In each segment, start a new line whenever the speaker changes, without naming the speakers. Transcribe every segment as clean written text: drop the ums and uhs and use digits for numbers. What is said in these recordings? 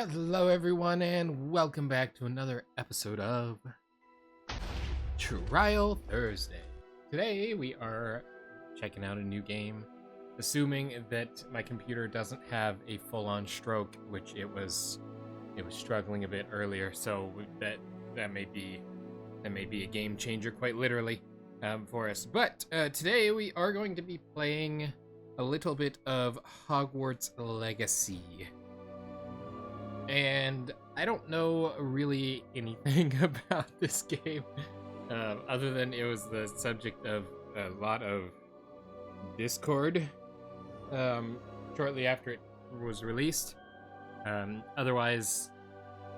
Hello, everyone, and welcome back to another episode of Trial Thursday. Today, we are checking out a new game, assuming that my computer doesn't have a full-on stroke, which it was struggling a bit earlier. So that may be a game changer, quite literally, for us. But today, we are going to be playing a little bit of Hogwarts Legacy. And I don't know really anything about this game, other than it was the subject of a lot of Discord shortly after it was released. Otherwise,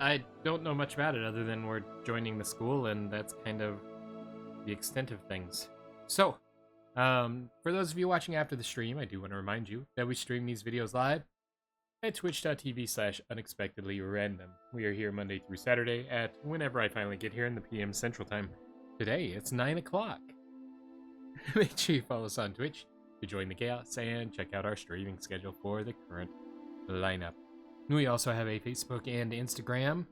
I don't know much about it other than we're joining the school, and that's kind of the extent of things. So, for those of you watching after the stream, I do want to remind you that we stream these videos live at twitch.tv/unexpectedlyrandom. We are here Monday through Saturday at whenever I finally get here in the PM Central Time. Today, it's 9 o'clock. Make sure you follow us on Twitch to join the chaos and check out our streaming schedule for the current lineup. We also have a Facebook and Instagram.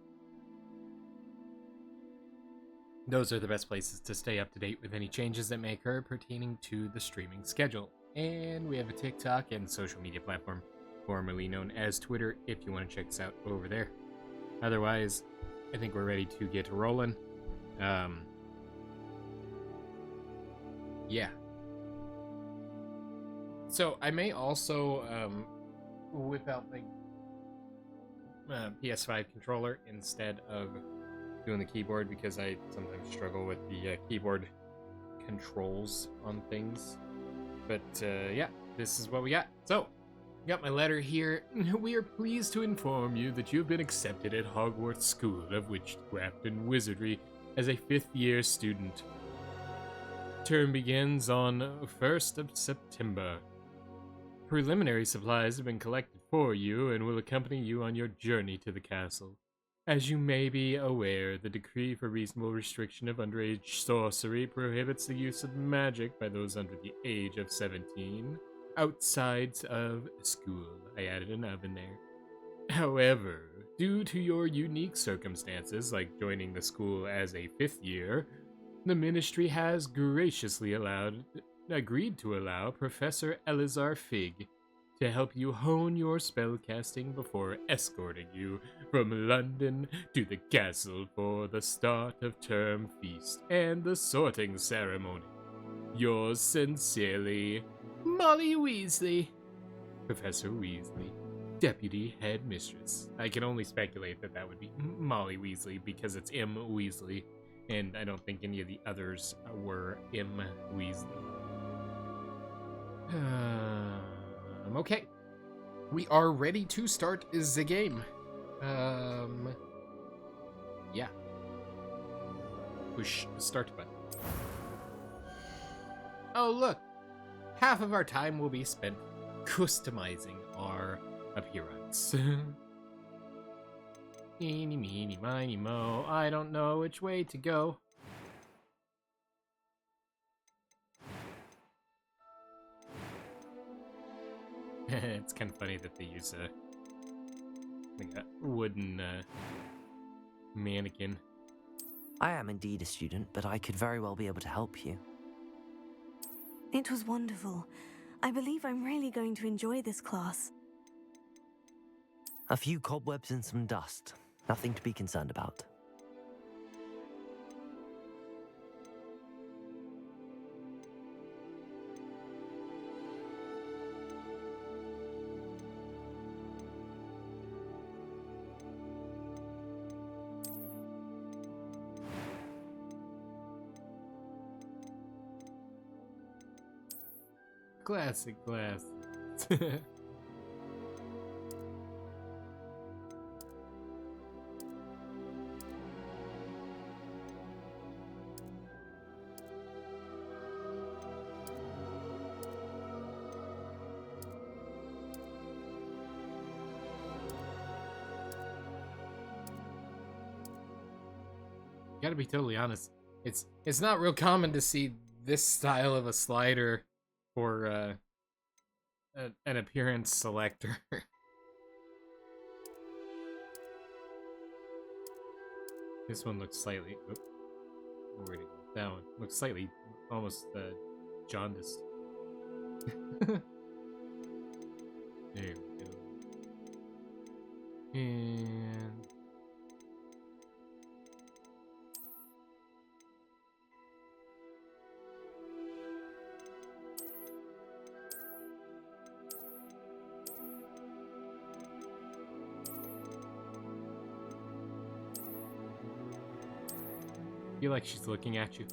Those are the best places to stay up to date with any changes that may occur pertaining to the streaming schedule. And we have a TikTok and social media platform, formerly known as Twitter, if you want to check us out over there. Otherwise, I think we're ready to get rolling. Yeah. So I may also whip out the PS5 controller instead of doing the keyboard, because I sometimes struggle with the keyboard controls on things. But yeah, this is what we got. So, got my letter here. We are pleased to inform you that you've been accepted at Hogwarts School of Witchcraft and Wizardry as a 5th year student. Term begins on 1st of September. Preliminary supplies have been collected for you and will accompany you on your journey to the castle. As you may be aware, the decree for reasonable restriction of underage sorcery prohibits the use of magic by those under the age of 17. Outside of school. I added an oven there. However, due to your unique circumstances, like joining the school as a 5th year, the ministry has graciously agreed to allow Professor Elazar Fig to help you hone your spellcasting before escorting you from London to the castle for the start of term feast and the sorting ceremony. Yours sincerely, Molly Weasley. Professor Weasley, Deputy Headmistress. I can only speculate that would be Molly Weasley because it's M. Weasley, and I don't think any of the others were M. Weasley. Okay. We are ready to start the game. Yeah. Push the start button. Oh, look. Half of our time will be spent customizing our appearance. Eeny, meeny, miny, mo. I don't know which way to go. It's kind of funny that they use a wooden mannequin.
I am indeed a student, but I could very well be able to help you.
It was wonderful. I believe I'm really going to enjoy this class.
A few cobwebs and some dust. Nothing to be concerned about.
Classic glass. Gotta be totally honest, it's not real common to see this style of a slider for an appearance selector. This one looks slightly. Oop, where to go? That one looks slightly, almost jaundiced. There we go. And feel like she's looking at you.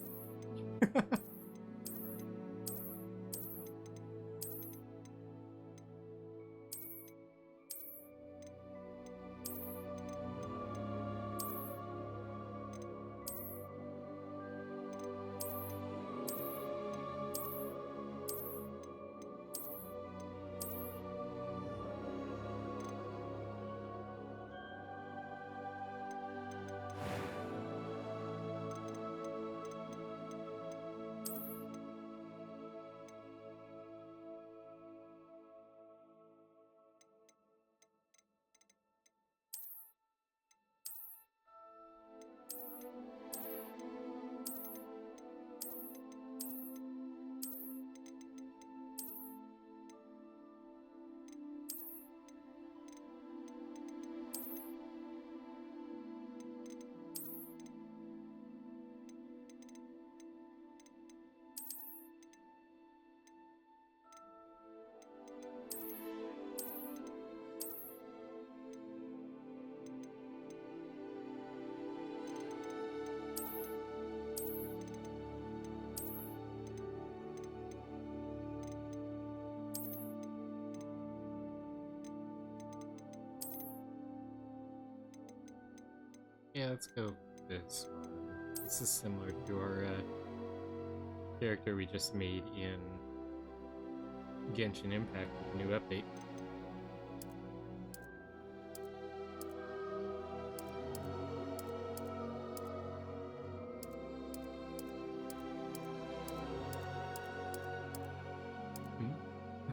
Yeah, let's go with this one. This is similar to our character we just made in Genshin Impact with the new update.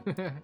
Hmm?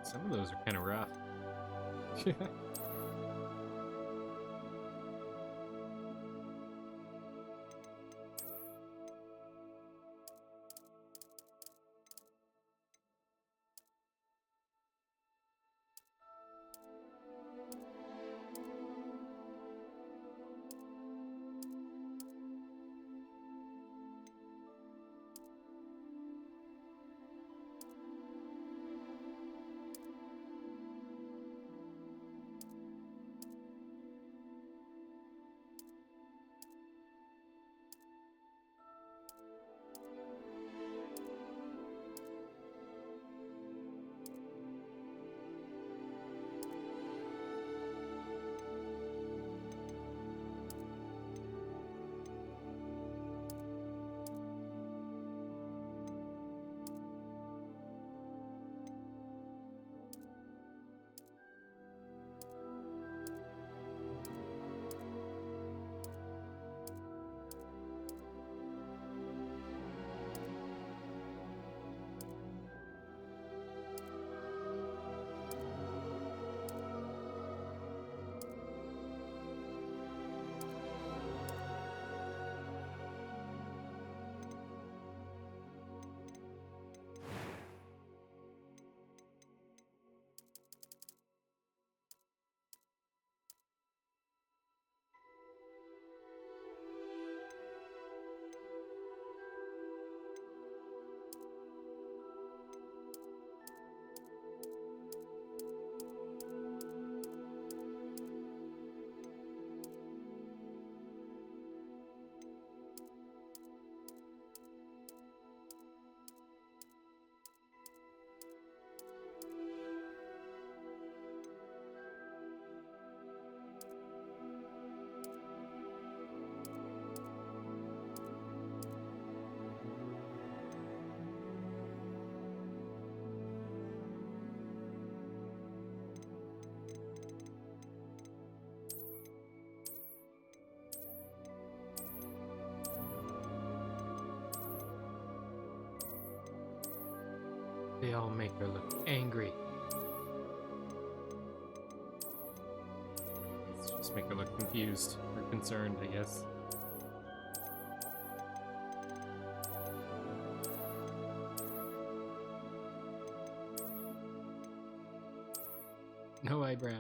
Some of those are kind of rough. They all make her look angry. Let's just make her look confused or concerned, I guess. No eyebrows.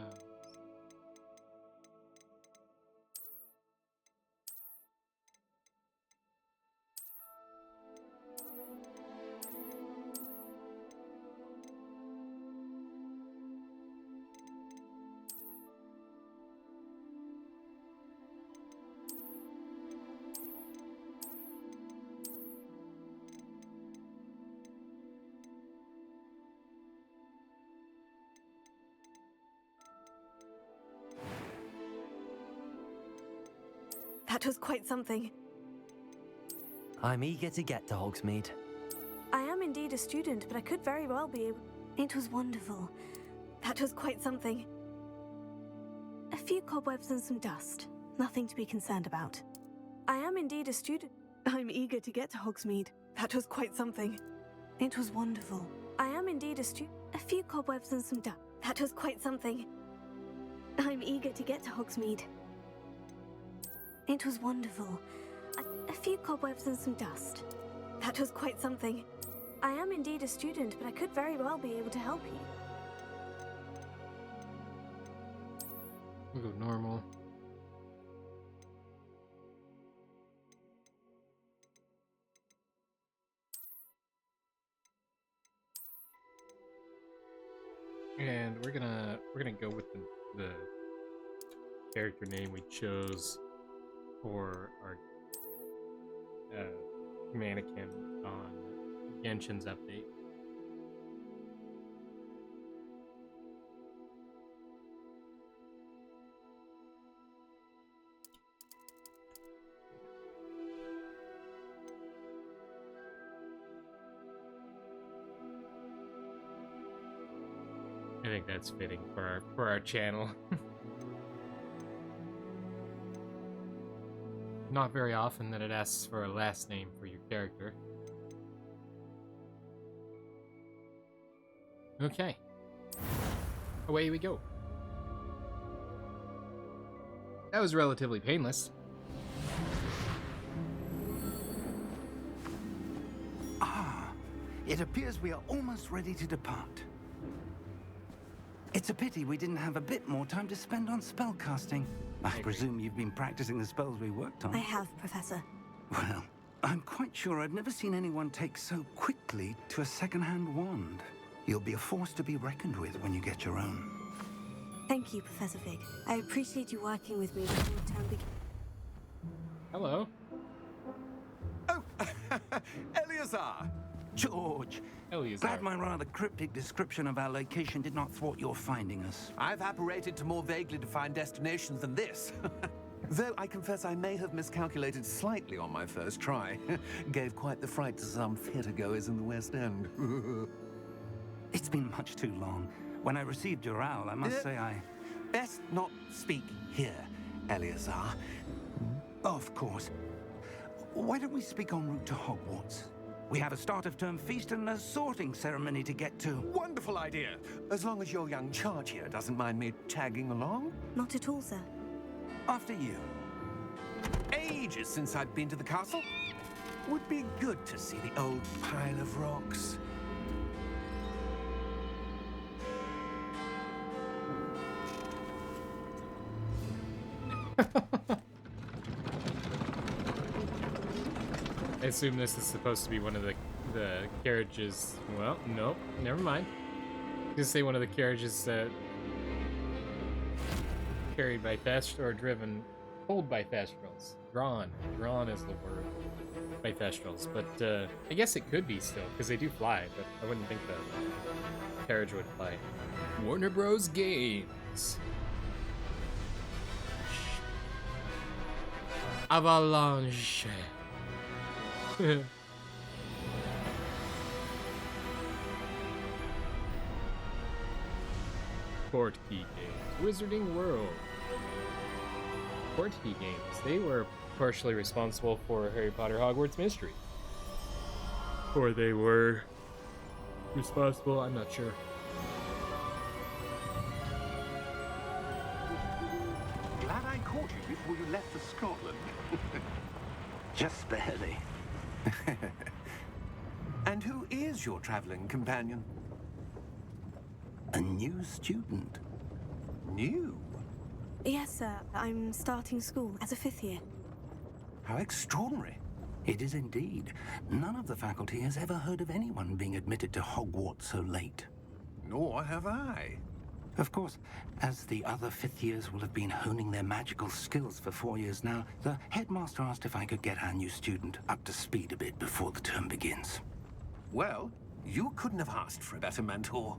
That was quite something.
I'm eager to get to Hogsmeade.
I am indeed a student, but I could very well be able... It was wonderful. That was quite something. A few cobwebs and some dust. Nothing to be concerned about. I am indeed a student. I'm eager to get to Hogsmeade. That was quite something. It was wonderful. I am indeed a student. A few cobwebs and some dust. That was quite something. I'm eager to get to Hogsmeade. It was wonderful. A few cobwebs and some dust. That was quite something. I am indeed a student, but I could very well be able to help you.
We'll go normal. And we're gonna go with the character name we chose for our mannequin on Genshin's update. I think that's fitting for our channel. Not very often that it asks for a last name for your character. Okay. Away we go. That was relatively painless.
It appears we are almost ready to depart. It's a pity we didn't have a bit more time to spend on spellcasting. I presume you've been practicing the spells we worked on.
I have, Professor.
Well, I'm quite sure I've never seen anyone take so quickly to a second-hand wand. You'll be a force to be reckoned with when you get your own.
Thank you, Professor Fig. I appreciate you working with me before the term begins.
Hello.
Oh, Eleazar!
George,
Eleazar.
glad my rather cryptic description of our location did not thwart your finding us.
I've apparated to more vaguely defined destinations than this. Though I confess I may have miscalculated slightly on my first try. Gave quite the fright to some theatergoers in the West End.
It's been much too long. When I received your owl, I must say I...
Best not speak here, Eleazar.
Of course. Why don't we speak en route to Hogwarts? We have a start-of-term feast and a sorting ceremony to get to.
Wonderful idea. As long as your young charge here doesn't mind me tagging along.
Not at all, sir.
After you.
Ages since I've been to the castle. Would be good to see the old pile of rocks.
I assume this is supposed to be one of the carriages. Well, nope, never mind. I was gonna say one of the carriages carried by or driven, pulled by Thestrals. Drawn is the word by Thestrals. But I guess it could be still because they do fly. But I wouldn't think the carriage would fly. Warner Bros. Games. Avalanche. Portkey Games. Wizarding World. Portkey Games. They were partially responsible for Harry Potter Hogwarts Mystery. Or they were. responsible? I'm not sure.
Glad I caught you before you left for Scotland.
Just barely.
And who is your traveling companion?
A new student.
New?
Yes, sir. I'm starting school as a 5th year.
How extraordinary.
It is indeed. None of the faculty has ever heard of anyone being admitted to Hogwarts so late.
Nor have I.
Of course, as the other 5th years will have been honing their magical skills for 4 years now, the headmaster asked if I could get our new student up to speed a bit before the term begins.
Well, you couldn't have asked for a better mentor.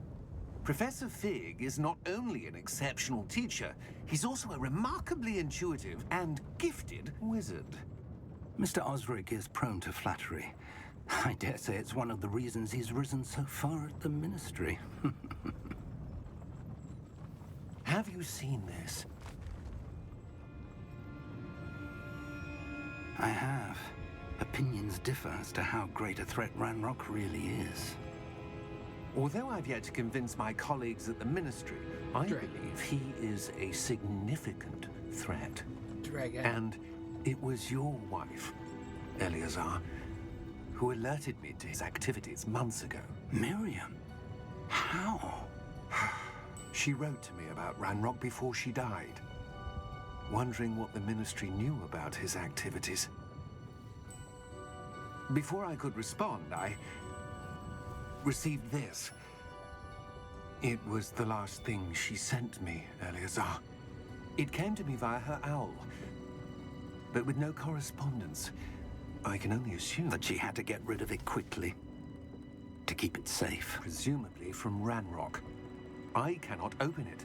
Professor Fig is not only an exceptional teacher, he's also a remarkably intuitive and gifted wizard.
Mr. Osric is prone to flattery. I dare say it's one of the reasons he's risen so far at the Ministry.
Have you seen this?
I have. Opinions differ as to how great a threat Ranrock really is.
Although I've yet to convince my colleagues at the Ministry, I believe he is a significant threat.
Dragon.
And it was your wife, Eleazar, who alerted me to his activities months ago.
Miriam? How?
She wrote to me about Ranrock before she died, wondering what the Ministry knew about his activities. Before I could respond, I received this. It was the last thing she sent me, Eleazar. It came to me via her owl, but with no correspondence. I can only assume
That she had to get rid of it quickly. To keep it safe.
presumably from Ranrock. I cannot open it.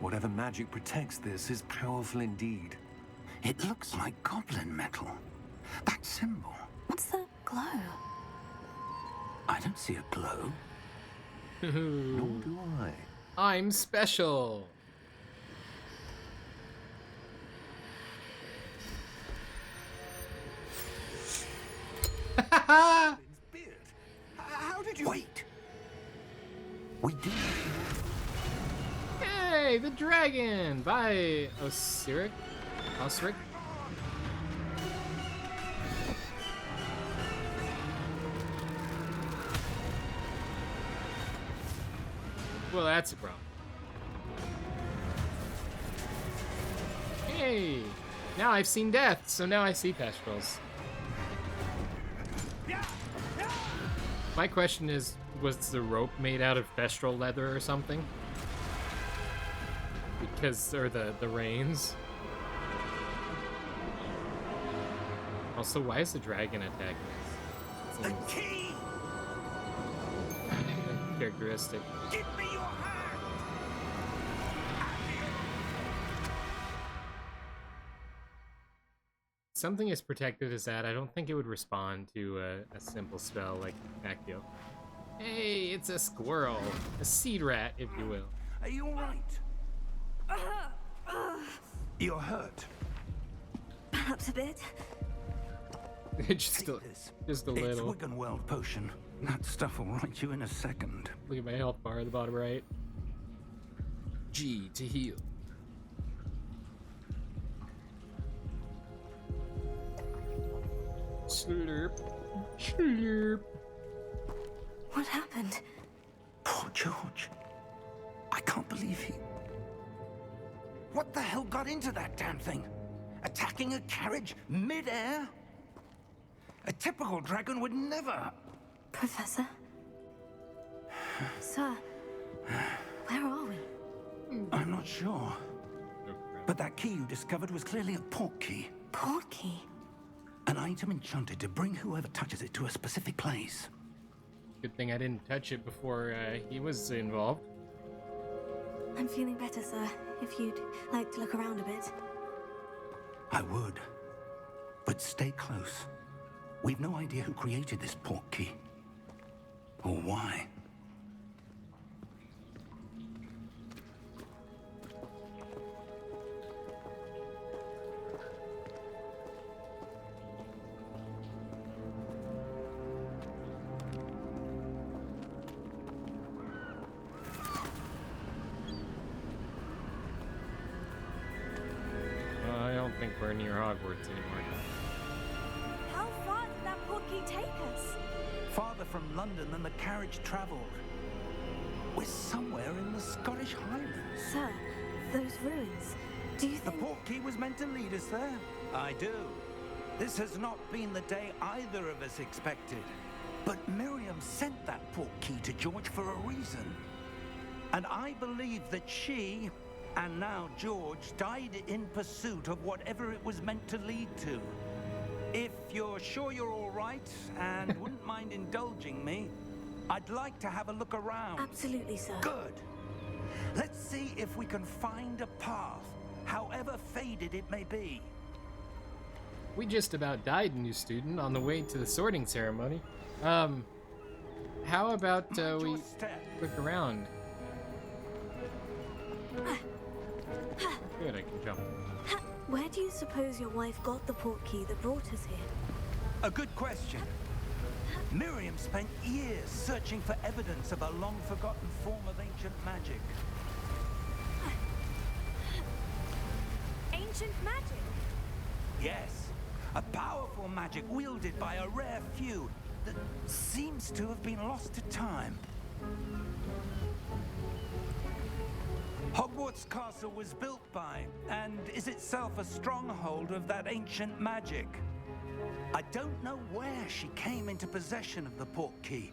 Whatever magic protects this is powerful indeed.
It looks like goblin metal. That symbol.
What's the glow?
I don't see a glow.
Nor do I.
I'm special.
His beard. How did you...
Wait. We do.
Hey, the dragon by Osric. Osric. Well, that's a problem. Hey, now I've seen death, so now I see Pestrels. My question is, was the rope made out of Pestral leather or something? Because, or the reins. Also, why is the dragon attacking us?
The
It's
key!
a characteristic.
Give me your hand!
Something as protected as that, I don't think it would respond to a simple spell like Accio. Hey, it's a squirrel. A seed rat, if you will.
Are you alright? You're hurt.
Perhaps a bit.
just, a,
This.
just a
It's
little.
Wiggenweld potion. That stuff will right you in a second.
Look at my health bar at the bottom right. G to heal. Slurp. Slurp.
What happened?
Poor George. I can't believe he... What the hell got into that damn thing? Attacking a carriage mid-air? A typical dragon would never...
Professor? Sir, where are we?
I'm not sure. But that key you discovered was clearly a port key.
Port key?
An item enchanted to bring whoever touches it to a specific place.
Good thing I didn't touch it before he was involved.
I'm feeling better, sir. If you'd like to look around a bit.
I would. But stay close. We've no idea who created this port key. Or why.
think we're near Hogwarts anymore.
How far did that portkey take us?
Farther from London than the carriage travelled. We're somewhere in the Scottish Highlands.
Sir, those ruins. Do you
The
think...
portkey was meant to lead us there? I do. This has not been the day either of us expected. But Miriam sent that portkey to George for a reason. And I believe that she, and now George, died in pursuit of whatever it was meant to lead to. If you're sure you're all right and wouldn't mind indulging me, I'd like to have a look around.
Absolutely, sir.
Good. Let's see if we can find a path, however faded it may be.
We just about died, new student, on the way to the sorting ceremony. How about
Mind
we
your step.
look around? Good, I can jump.
Where do you suppose your wife got the portkey that brought us here?
A good question. Miriam spent years searching for evidence of a long-forgotten form of ancient magic.
Ancient magic?
Yes, a powerful magic wielded by a rare few that seems to have been lost to time. Hogwarts Castle was built by, and is itself a stronghold of that ancient magic. I don't know where she came into possession of the portkey,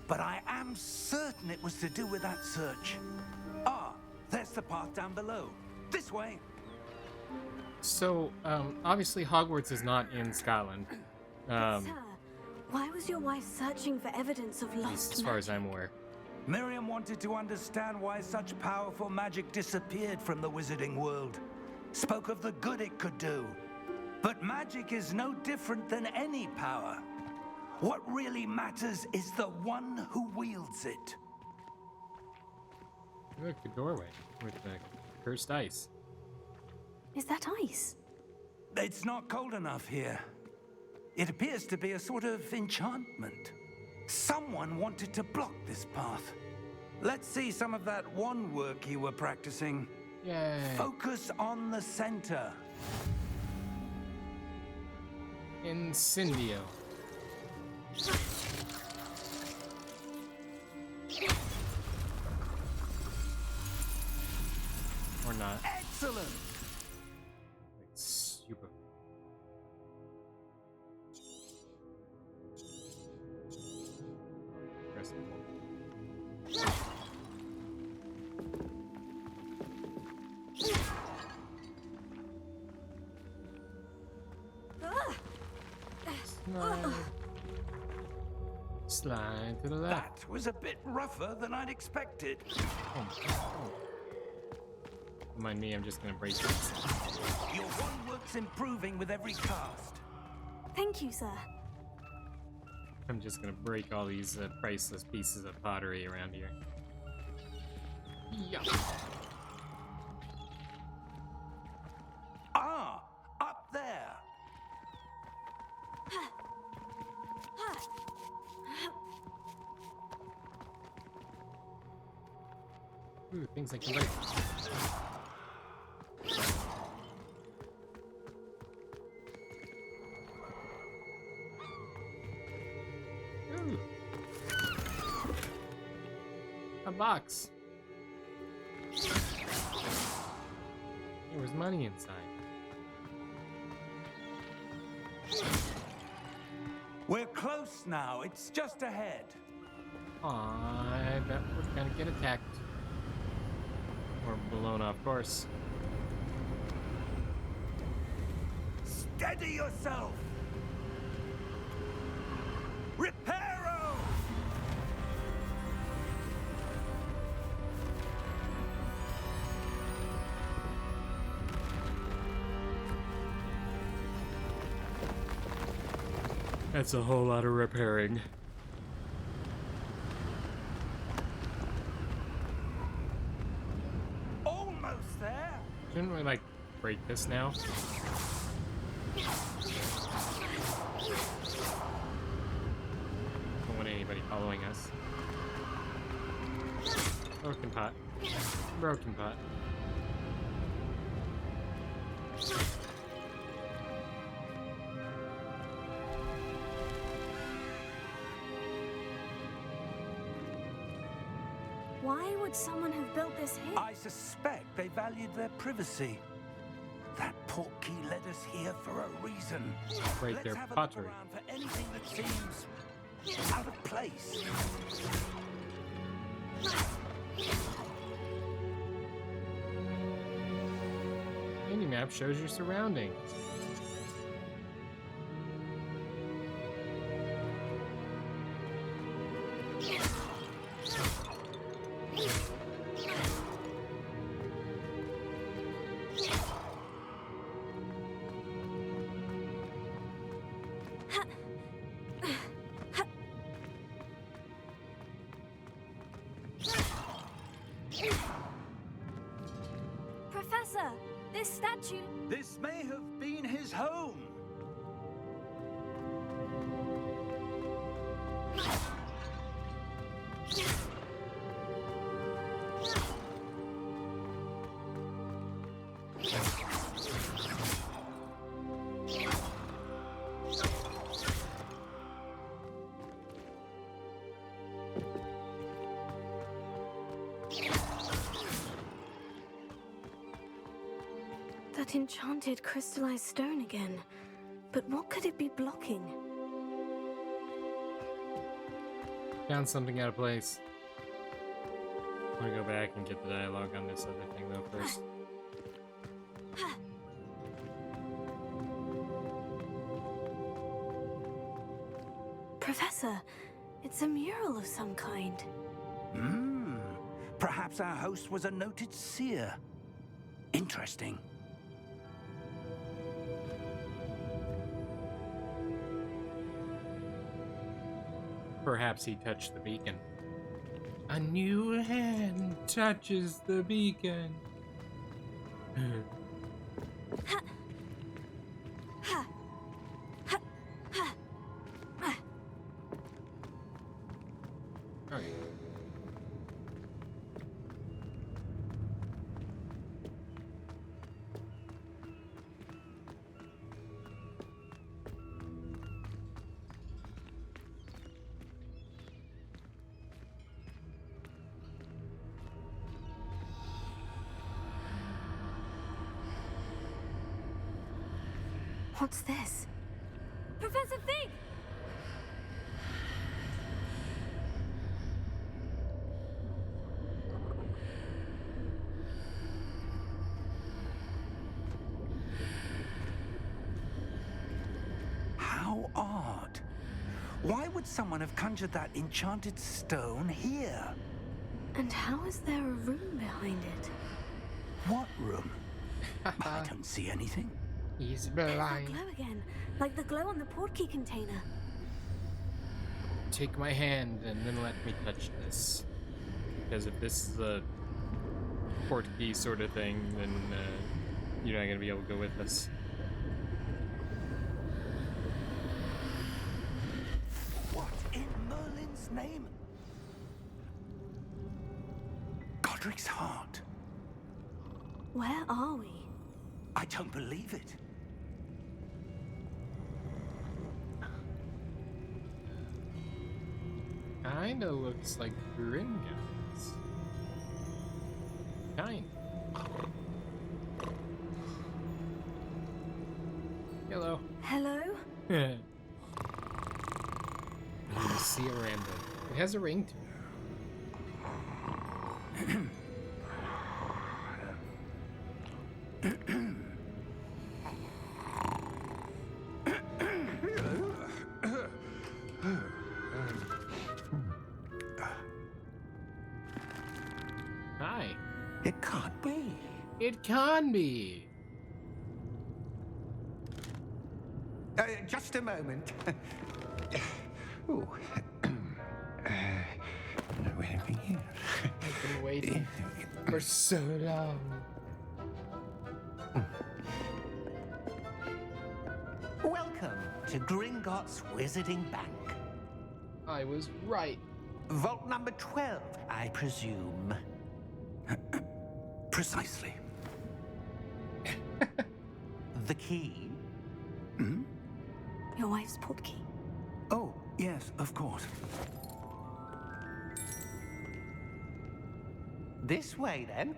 but I am certain it was to do with that search. Ah, there's the path down below. This way.
So, obviously Hogwarts is not in Scotland.
Sir, why was your wife searching for evidence of
At least
lost
as far
magic?
as I'm aware.
Miriam wanted to understand why such powerful magic disappeared from the wizarding world. Spoke of the good it could do. But magic is no different than any power. What really matters is the one who wields it.
Look, the doorway with the cursed ice.
Is that ice?
It's not cold enough here. It appears to be a sort of enchantment. Someone wanted to block this path. Let's see some of that wand work you were practicing.
Yay.
Focus on the center.
Incendio. Or not.
Excellent.
Like, super. Press it. Slide. Slide to the left.
That was a bit rougher than I'd expected.
Oh. Mind me, I'm just gonna break this.
Your wand work's improving with every cast.
Thank you, sir.
I'm just gonna break all these priceless pieces of pottery around here. Yeah.
Ah, up there.
Ooh, things I can break. Ooh. A box. There was money inside.
We're close now. It's just ahead.
I bet we're gonna get attacked. Or blown off course.
Steady yourself. Reparo!
That's a whole lot of repairing.
Almost there.
Shouldn't we, like, break this now? Don't want anybody following us. Broken pot. Broken pot.
Why would someone have built this here?
I suspect they valued their privacy. That portkey led us here for a reason.
Right
Let's
there,
have a
pottery.
look around for anything that seems out of place.
Map shows your surroundings.
Professor, this statue...
This may have been his home.
That enchanted crystallized stone again. But what could it be blocking?
Found something out of place. I'm gonna go back and get the dialogue on this other thing though first.
Professor, it's a mural of some kind.
Perhaps our host was a noted seer. Interesting.
Perhaps he touched the beacon. A new hand touches the beacon. Okay.
What's this? Professor Fig!
How odd. Why would someone have conjured that enchanted stone here?
And how is there a room behind it?
What room? I don't see anything.
He's
There's that
blind.
glow again, like the glow on the portkey container.
Take my hand and then let me touch this. Because if this is a portkey sort of thing, then you're not gonna be able to go with us.
What in Merlin's name? Godric's heart.
Where are we?
I don't believe it.
Kinda looks like Gringotts. Kind. Hello.
Hello?
You see a random. It has a ring to it. Hi.
It can't be.
It can be.
Just a moment. Ooh. Anything here?
I've been waiting for so long.
Welcome to Gringotts Wizarding Bank.
I was right.
Vault number 12, I presume. Precisely. The key?
Your wife's portkey.
Oh, yes, of course.
This way, then.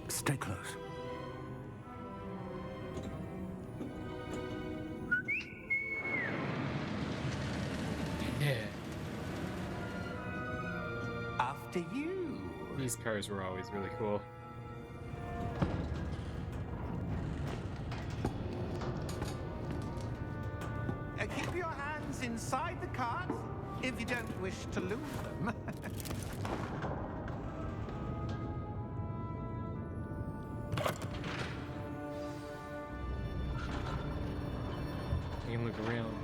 Stay close.
Yeah.
After you.
These cars were always really cool.
Keep your hands inside the cart if you don't wish to lose them.
You can look around.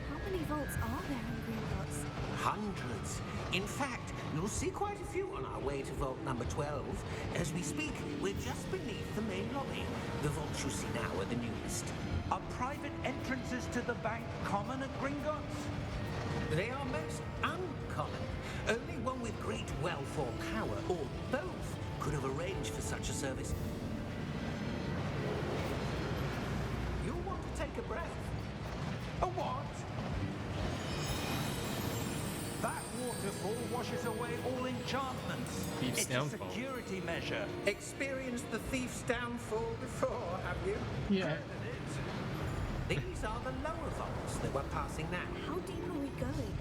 How many vaults are there in Gringotts?
Hundreds. In fact, you'll see quite a few on our way to vault number 12. As we speak, we're just beneath the main lobby. The vaults you see now are the newest.
Are private entrances to the bank common at Gringotts?
They are most uncommon. Only one with great wealth or power, or both, could have arranged for such a service. You'll want to take a breath.
A what? That waterfall washes away all enchantments.
Thief's
It's
downfall.
a security measure.
Experienced the thief's downfall before, have you?
Yeah.
These are the lower vaults that we're passing now.
How deep are we going?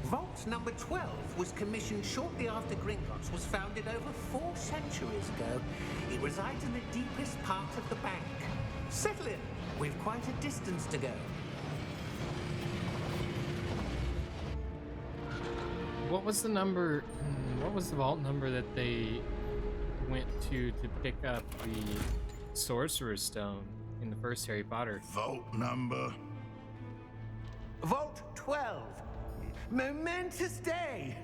Vault number 12 was commissioned shortly after Gringotts was founded over 4 centuries ago. It resides in the deepest part of the bank. Settle in. We've quite a distance to go.
What was the number? What was the vault number that they went to pick up the Sorcerer's Stone in the first Harry Potter?
Vault number.
Vault 12. Momentous day.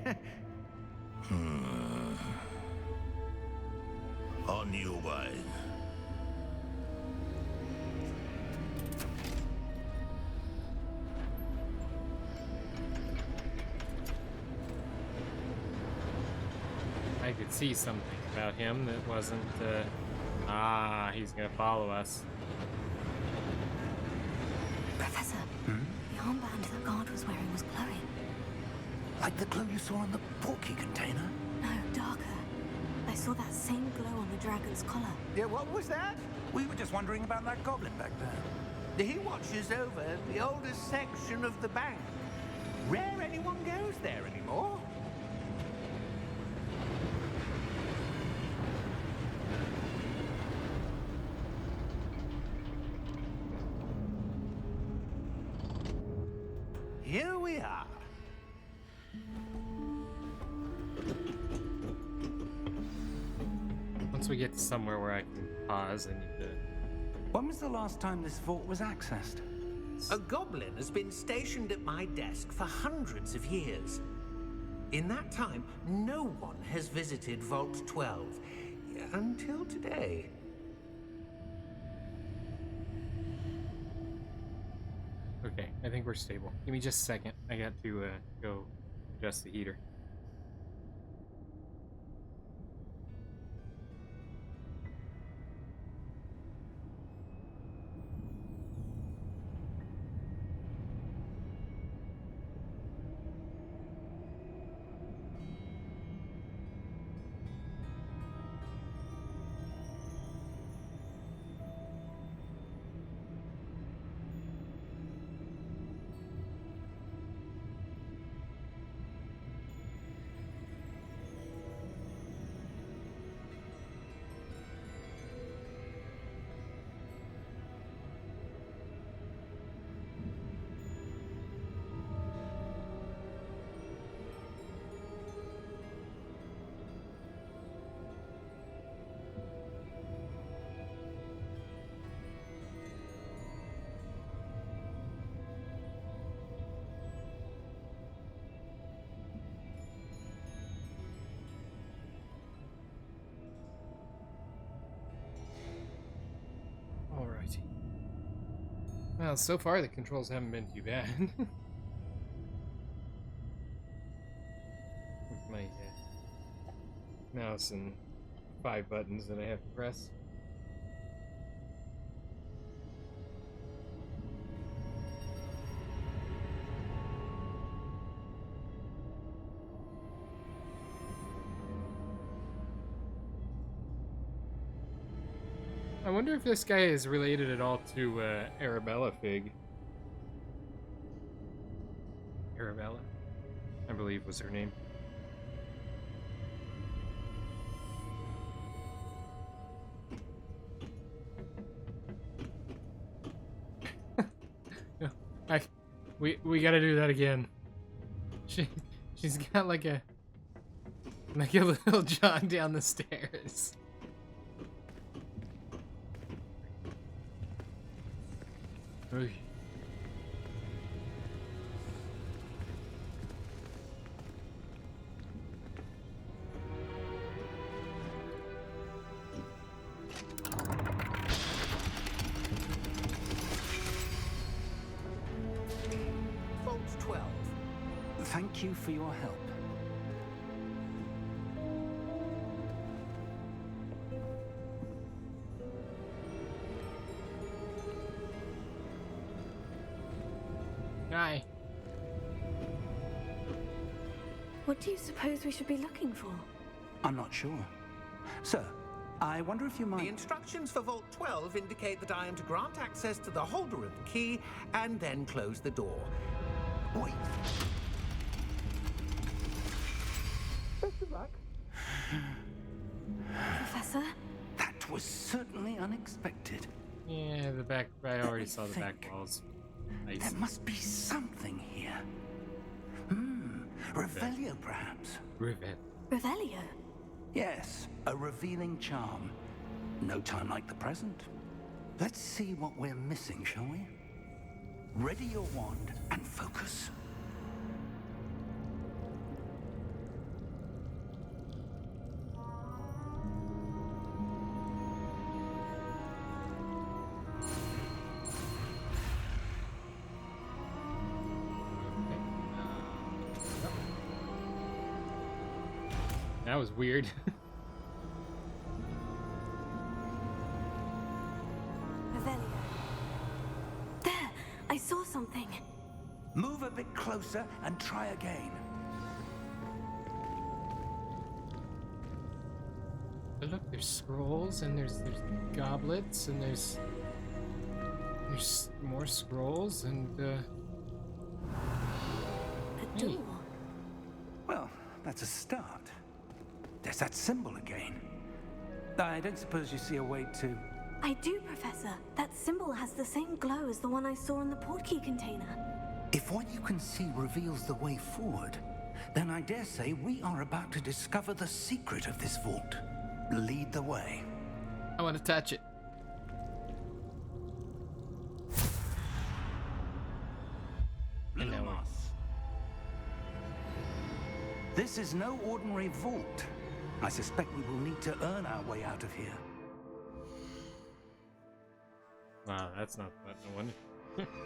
On your way.
I could see something about him that wasn't, he's gonna follow us.
Professor, the armband that guard was wearing was glowing.
Like the glow you saw on the porky container?
No, darker. I saw that same glow on the dragon's collar.
Yeah, what was that?
We were just wondering about that goblin back there.
He watches over the oldest section of the bank. Rare anyone goes there anymore. Here we are.
Once we get to somewhere where I can pause, I need to.
When was the last time this vault was accessed?
A goblin has been stationed at my desk for hundreds of years. In that time, no one has visited Vault 12 until today.
Okay, I think we're stable. Give me just a second. I got to go adjust the heater. Alrighty. Well, so far the controls haven't been too bad. With my mouse and 5 buttons that I have to press. I wonder if this guy is related at all to Arabella Fig. Arabella, I believe was her name. We gotta do that again. She's got like a little jog down the stairs. Okay.
Vault 12.
Thank you for your help.
Hi.
What do you suppose we should be looking for?
I'm not sure. Sir, I wonder if you
The
might...
instructions for Vault 12 indicate that I am to grant access to the holder of the key and then close the door.
Wait.
Best of luck.
Professor?
That was certainly unexpected.
Yeah, the back. I already saw the back
think.
walls. Nice.
There must be something here. Revelio, perhaps?
Rivet.
Revelio?
Yes, a revealing charm. No time like the present. Let's see what we're missing, shall we? Ready your wand and focus.
That was weird.
Revelio. There! I saw something.
Move a bit closer and try again.
But look, there's scrolls and there's goblets and there's more scrolls and
A
Hey.
door.
Well, that's a start. There's that symbol again. I don't suppose you see a way to...
I do, Professor. That symbol has the same glow as the one I saw in the portkey container.
If what you can see reveals the way forward, then I dare say we are about to discover the secret of this vault. Lead the way.
I want to touch it. And now we're-
This is no ordinary vault. I suspect we will need to earn our way out of here.
Wow, that's not the button I wanted.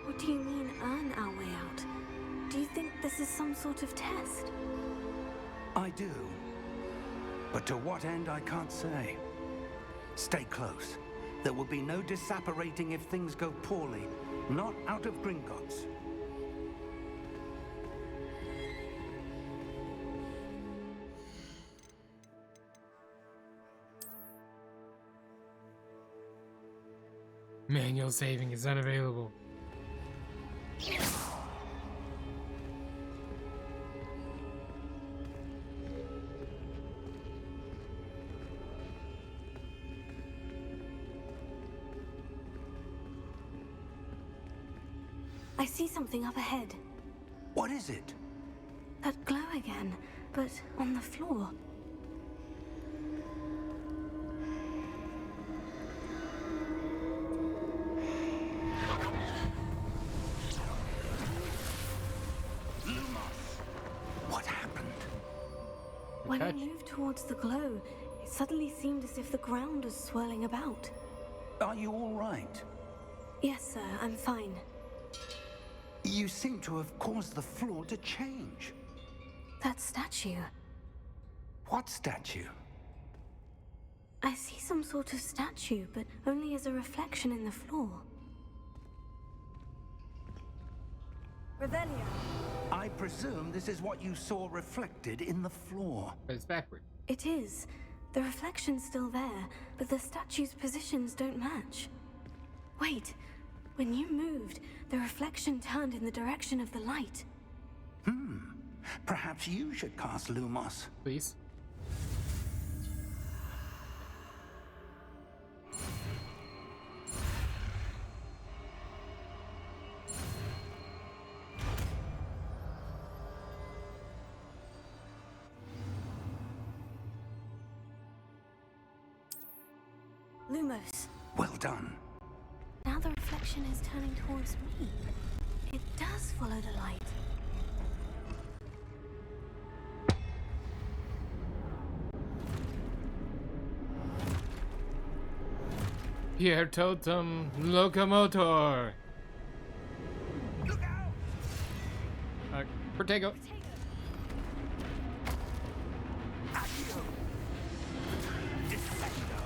What do you mean, earn our way out? Do you think this is some sort of test?
I do. But to what end, I can't say. Stay close. There will be no disapparating if things go poorly. Not out of Gringotts.
Manual saving is unavailable.
I see something up ahead.
What is it?
That glow again, but on the floor.
What happened?
When I
Touch.
moved towards the glow, it suddenly seemed as if the ground was swirling about.
Are you all right?
Yes, sir, I'm fine.
You seem to have caused the floor to change.
That statue.
What statue?
I see some sort of statue, but only as a reflection in the floor. Revelio.
I presume this is what you saw reflected in the floor.
But it's backward.
It is. The reflection's still there, but the statue's positions don't match. Wait, when you moved, the reflection turned in the direction of the light.
Perhaps you should cast Lumos.
Please.
Lumos.
Well done.
Now the reflection is turning towards me. It does follow the light.
Here totem locomotor.
Look out!
Protego.
Accio! Descendo!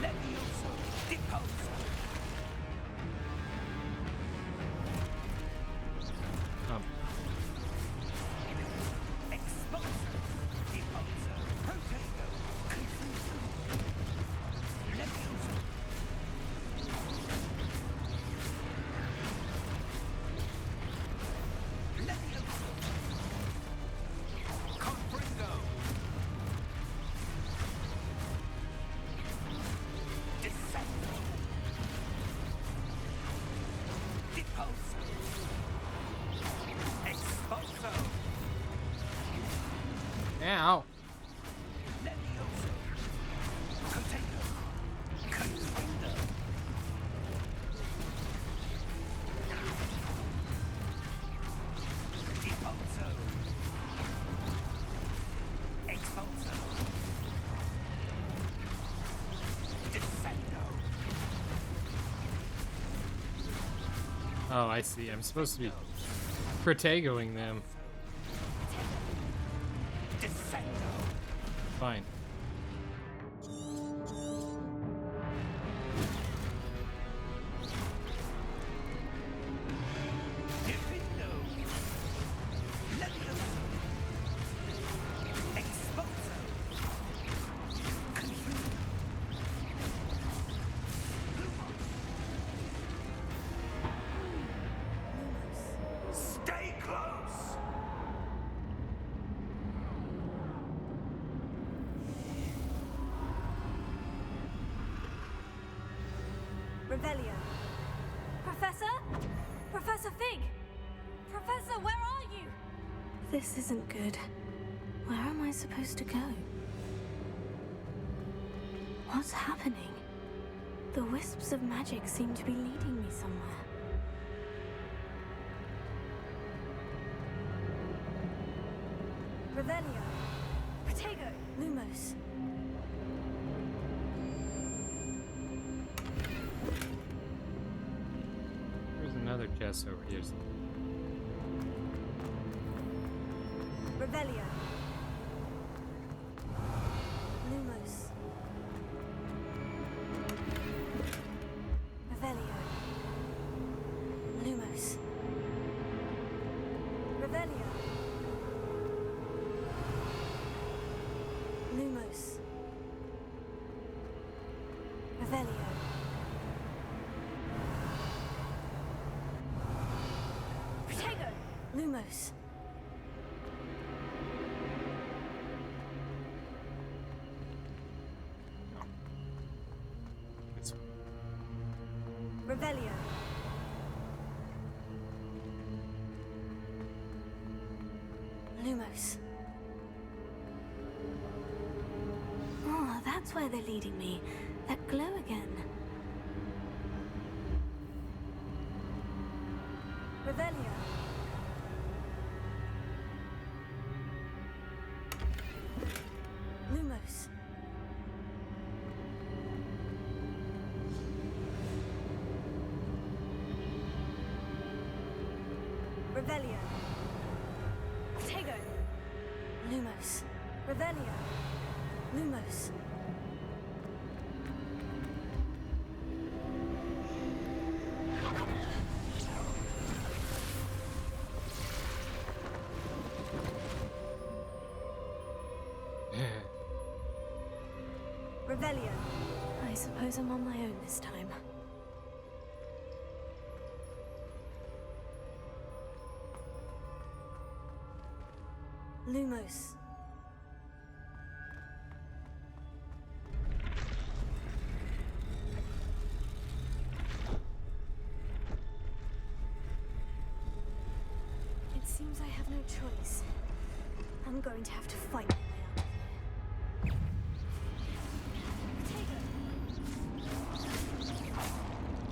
Levioso! Deposo! Expulso! Deposo! Protego! Confuso! Levioso! Levioso! Confringo! Descendo! Deposo! Expulso!
Ow.
Levioso! Container! Confringo! Deposo! Expulso! Descendo!
Oh, I see. I'm supposed to be protegoing them.
Descendo!
Fine.
Defendo! Levioso! Expulso! Confringo! Stay close!
Revelio. Professor? Professor Fig! Professor, where are you? This isn't good. Where am I supposed to go? What's happening? The wisps of magic seem to be leading me somewhere. Revelio. Protego. Lumos.
There's another chest over here.
Revelio. Lumos. Revelio. Lumos. Revelio. Lumos. Revelio. Protego. Lumos.
It's
Revelio. Lumos. Oh, that's where they're leading me. That glow again. Revelio. Lumos. Revelio. Protego. Lumos. Revelio. Lumos. Revelio. I suppose I'm on my own this time. Lumos. It seems I have no choice. I'm going to have to fight my way out of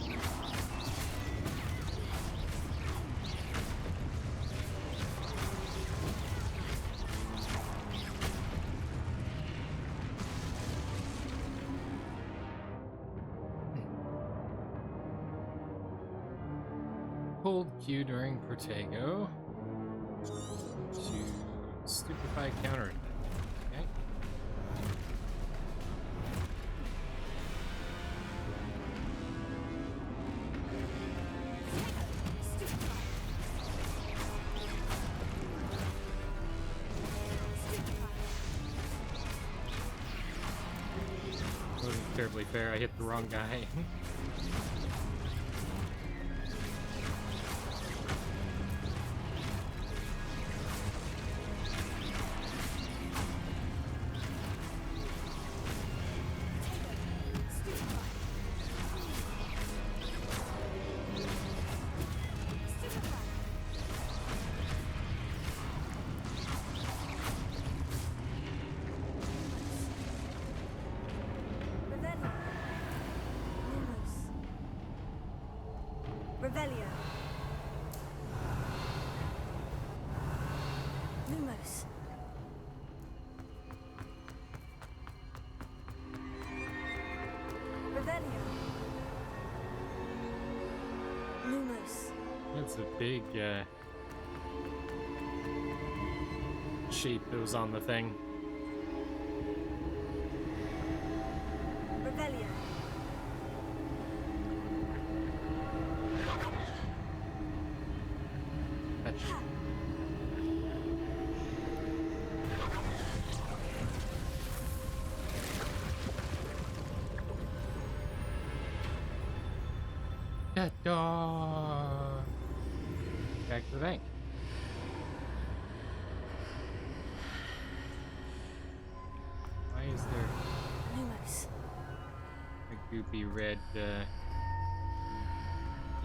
here.
Hold Q during Protego to stupefy counterattack. Okay. Wasn't terribly fair. I hit the wrong guy.
Revelio. Lumos. Revelio. Lumos.
That's a big shape that was on the thing.
Revelio.
Fetch. That dog. Back to the bank. Why is there
Lumos.
a goopy red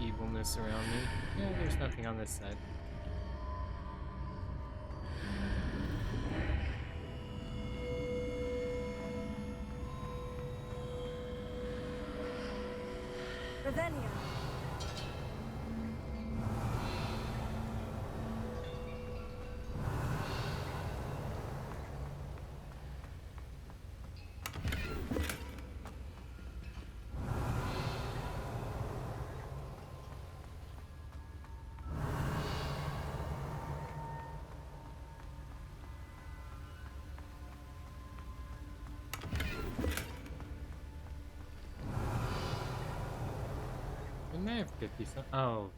evilness around me? Yeah, there's nothing on this side.
Revelio.
Didn't I have 50 some? Oh,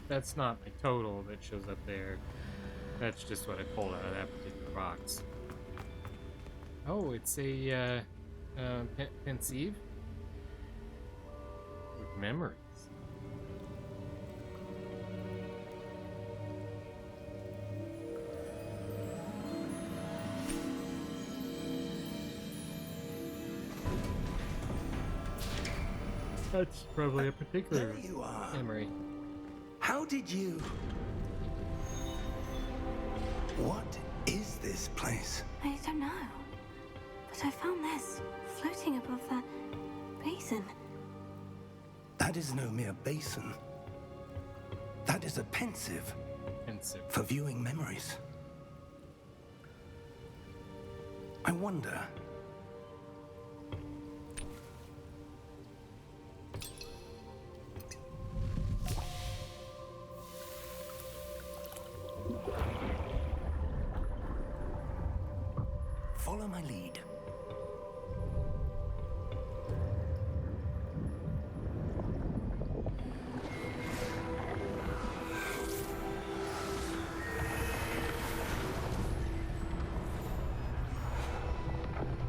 that's not my total that shows up there. That's just what I pulled out of that particular box. Oh, it's a pensieve with memories. That's probably a particular
There you are.
memory.
How did you... What is this place?
I don't know. But I found this floating above that basin.
That is no mere basin. That is a pensieve
Pensive.
for viewing memories. I wonder... Follow my lead.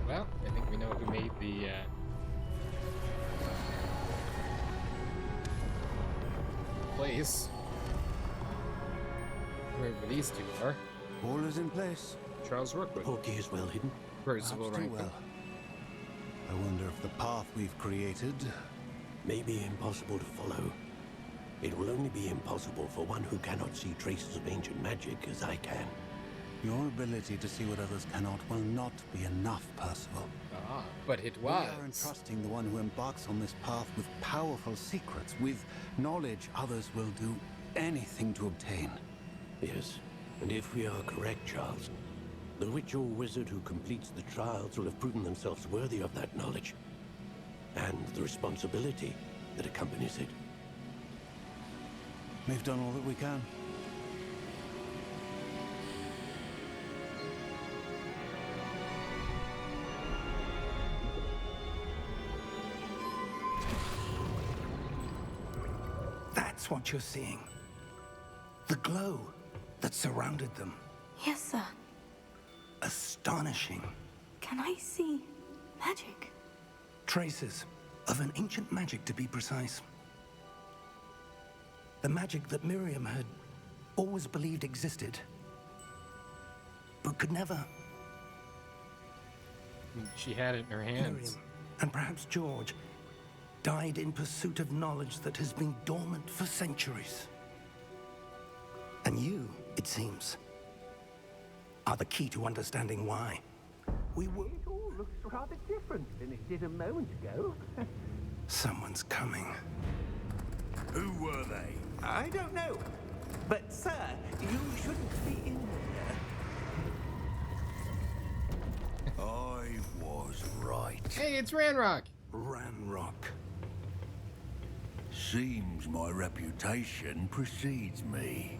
Well, I think we know who made the place. Wherever these two are.
All is in place.
Charles Rookwood.
Portkey is well hidden.
Percival
Perhaps too
Rankin.
well. I wonder if the path we've created...
May be impossible to follow. It will only be impossible for one who cannot see traces of ancient magic as I can.
Your ability to see what others cannot will not be enough, Percival.
Ah, but it
We are
was.
entrusting the one who embarks on this path with powerful secrets, with knowledge others will do anything to obtain.
Yes, and if we are correct, Charles, the witch or wizard who completes the trials will have proven themselves worthy of that knowledge, and the responsibility that accompanies it.
We've done all that we can.
That's what you're seeing. The glow that surrounded them.
Yes, sir.
Astonishing.
Can I see magic?
Traces of an ancient magic, to be precise. The magic that Miriam had always believed existed, but could never.
She had it in her hands.
Miriam, and perhaps George, died in pursuit of knowledge that has been dormant for centuries. And you, it seems, are the key to understanding why.
It all looks rather different than it did a moment ago.
Someone's coming.
Who were they?
I don't know. But, sir, you shouldn't be in here.
I was right.
Hey, it's Ranrock.
Ranrock.
Seems my reputation precedes me.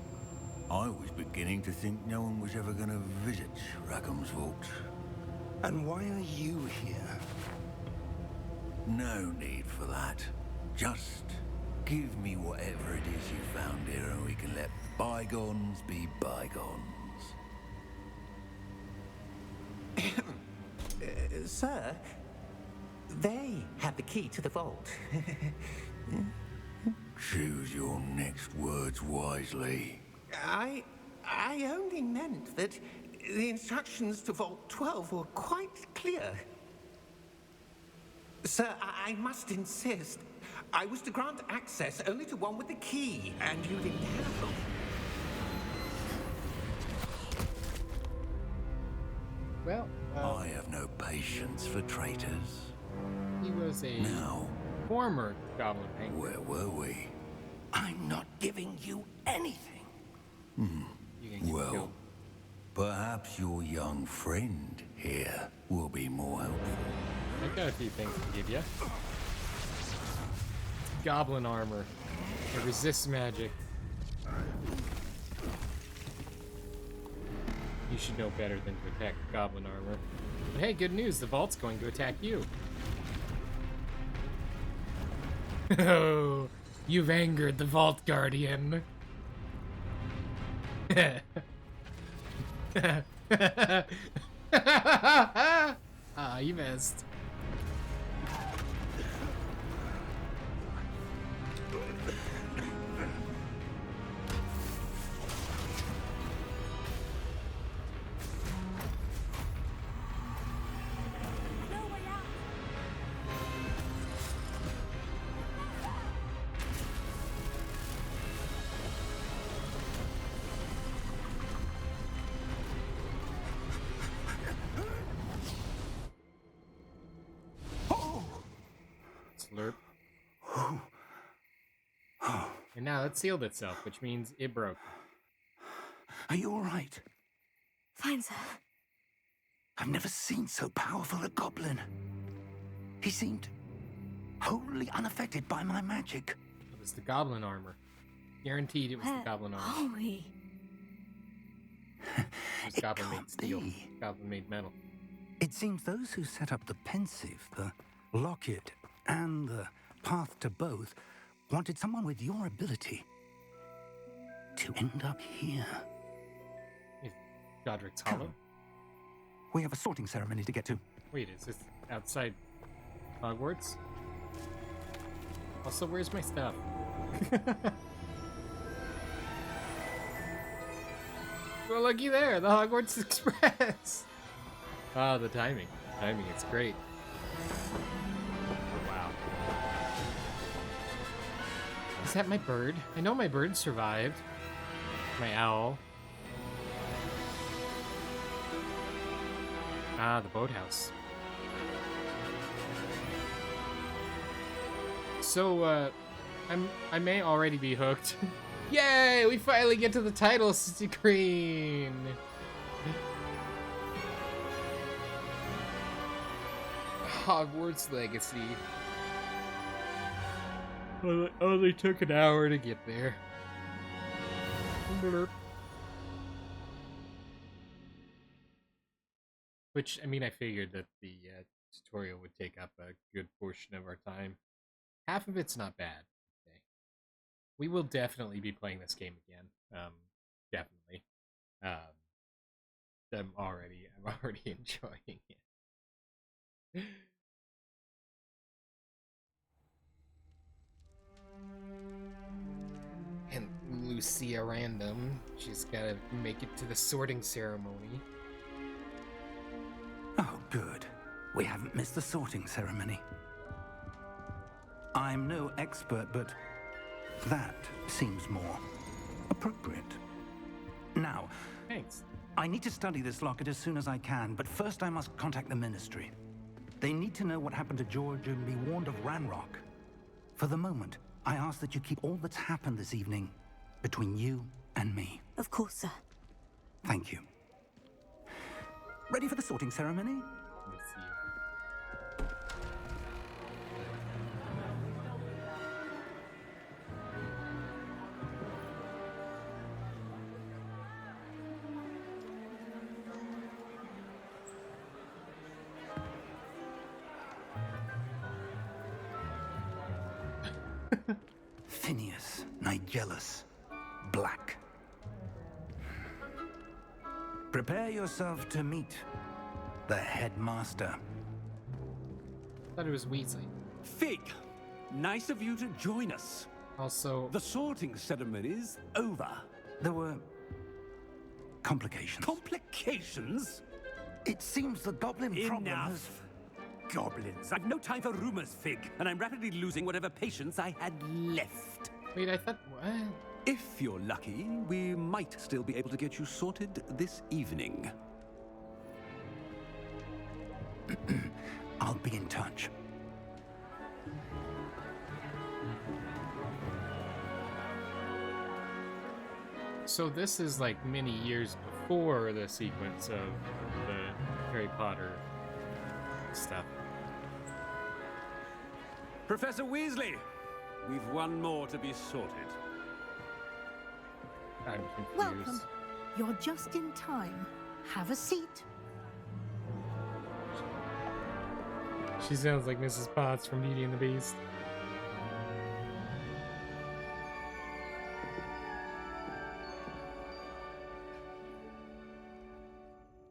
I was beginning to think no one was ever going to visit Rackham's vault.
And why are you here?
No need for that. Just give me whatever it is you found here and we can let bygones be bygones.
Sir, they have the key to the vault.
Choose your next words wisely.
I only meant that the instructions to Vault 12 were quite clear. Sir, I must insist. I was to grant access only to one with the key, and you didn't have them.
Well,
I have no patience for traitors.
he was a
Now,
former goblin wrangler.
where were we?
I'm not giving you anything.
You can get
Well,
killed.
perhaps your young friend here will be more helpful.
I've got a few things to give you. Goblin armor. It resists magic. You should know better than to attack goblin armor. But hey, good news, the vault's going to attack you. Oh, you've angered the Vault Guardian. Ah, you missed.
No way out.
Slurp. And now it sealed itself, which means it broke.
Are you all right?
Fine, sir.
I've never seen so powerful a goblin. He seemed wholly unaffected by my magic.
It was the goblin armor. Guaranteed it was the
Where
goblin armor.
are we?
It was
It
goblin made
can't
steel.
be.
Goblin made metal.
It seems those who set up the pensive, the locket, and the path to both wanted someone with your ability to end up here.
Is Godric's Hollow?
Come. We have a sorting ceremony to get to.
Wait, is this outside Hogwarts? Also, where's my stuff? Well, looky there, the Hogwarts Express. Ah, the timing. Timing, it's great. Wow. Is that my bird? I know my bird survived. My owl. Ah, the boathouse. So, I may already be hooked. Yay! We finally get to the title screen. Hogwarts Legacy. Only took an hour to get there. Blurp. Which, I mean, I figured that the tutorial would take up a good portion of our time. Half of it's not bad. Okay. We will definitely be playing this game again. Definitely. I'm already enjoying it. And Lucia Random, she's gotta make it to the sorting ceremony.
Oh, good. We haven't missed the sorting ceremony. I'm no expert, but that seems more appropriate. Now,
Thanks.
I need to study this locket as soon as I can, but first I must contact the Ministry. They need to know what happened to George and be warned of Ranrock. For the moment, I ask that you keep all that's happened this evening between you and me.
Of course, sir.
Thank you. Ready for the sorting ceremony?
Let me see.
Phineas, Nigellus, Black. Prepare yourself to meet the headmaster.
I thought it was Weasley.
Fig, nice of you to join us.
Also,
The sorting ceremony's over.
There were complications.
Complications?
It seems the goblin problem has...
Enough. Goblins. I've no time for rumors, Fig, and I'm rapidly losing whatever patience I had left.
wait, I thought what?
If you're lucky, we might still be able to get you sorted this evening.
I'll be in touch.
So this is like many years before the sequence of the Harry Potter stuff.
Professor Weasley, we've one more to be sorted.
I'm confused.
Welcome. You're just in time. Have a seat.
She sounds like Mrs. Potts from Beauty and the Beast.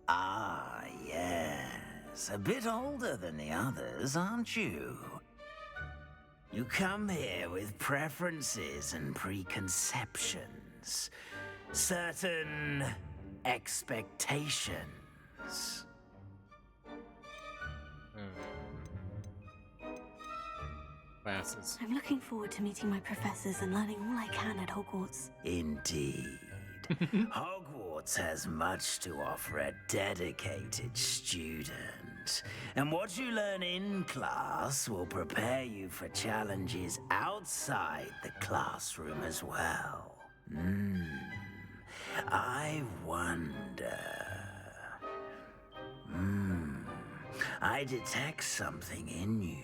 Ah, yes. A bit older than the others, aren't you? You come here with preferences and preconceptions. Certain expectations.
Classes.
I'm looking forward to meeting my professors and learning all I can at Hogwarts.
Indeed. Hogwarts has much to offer a dedicated student. And what you learn in class will prepare you for challenges outside the classroom as well. I wonder... I detect something in you.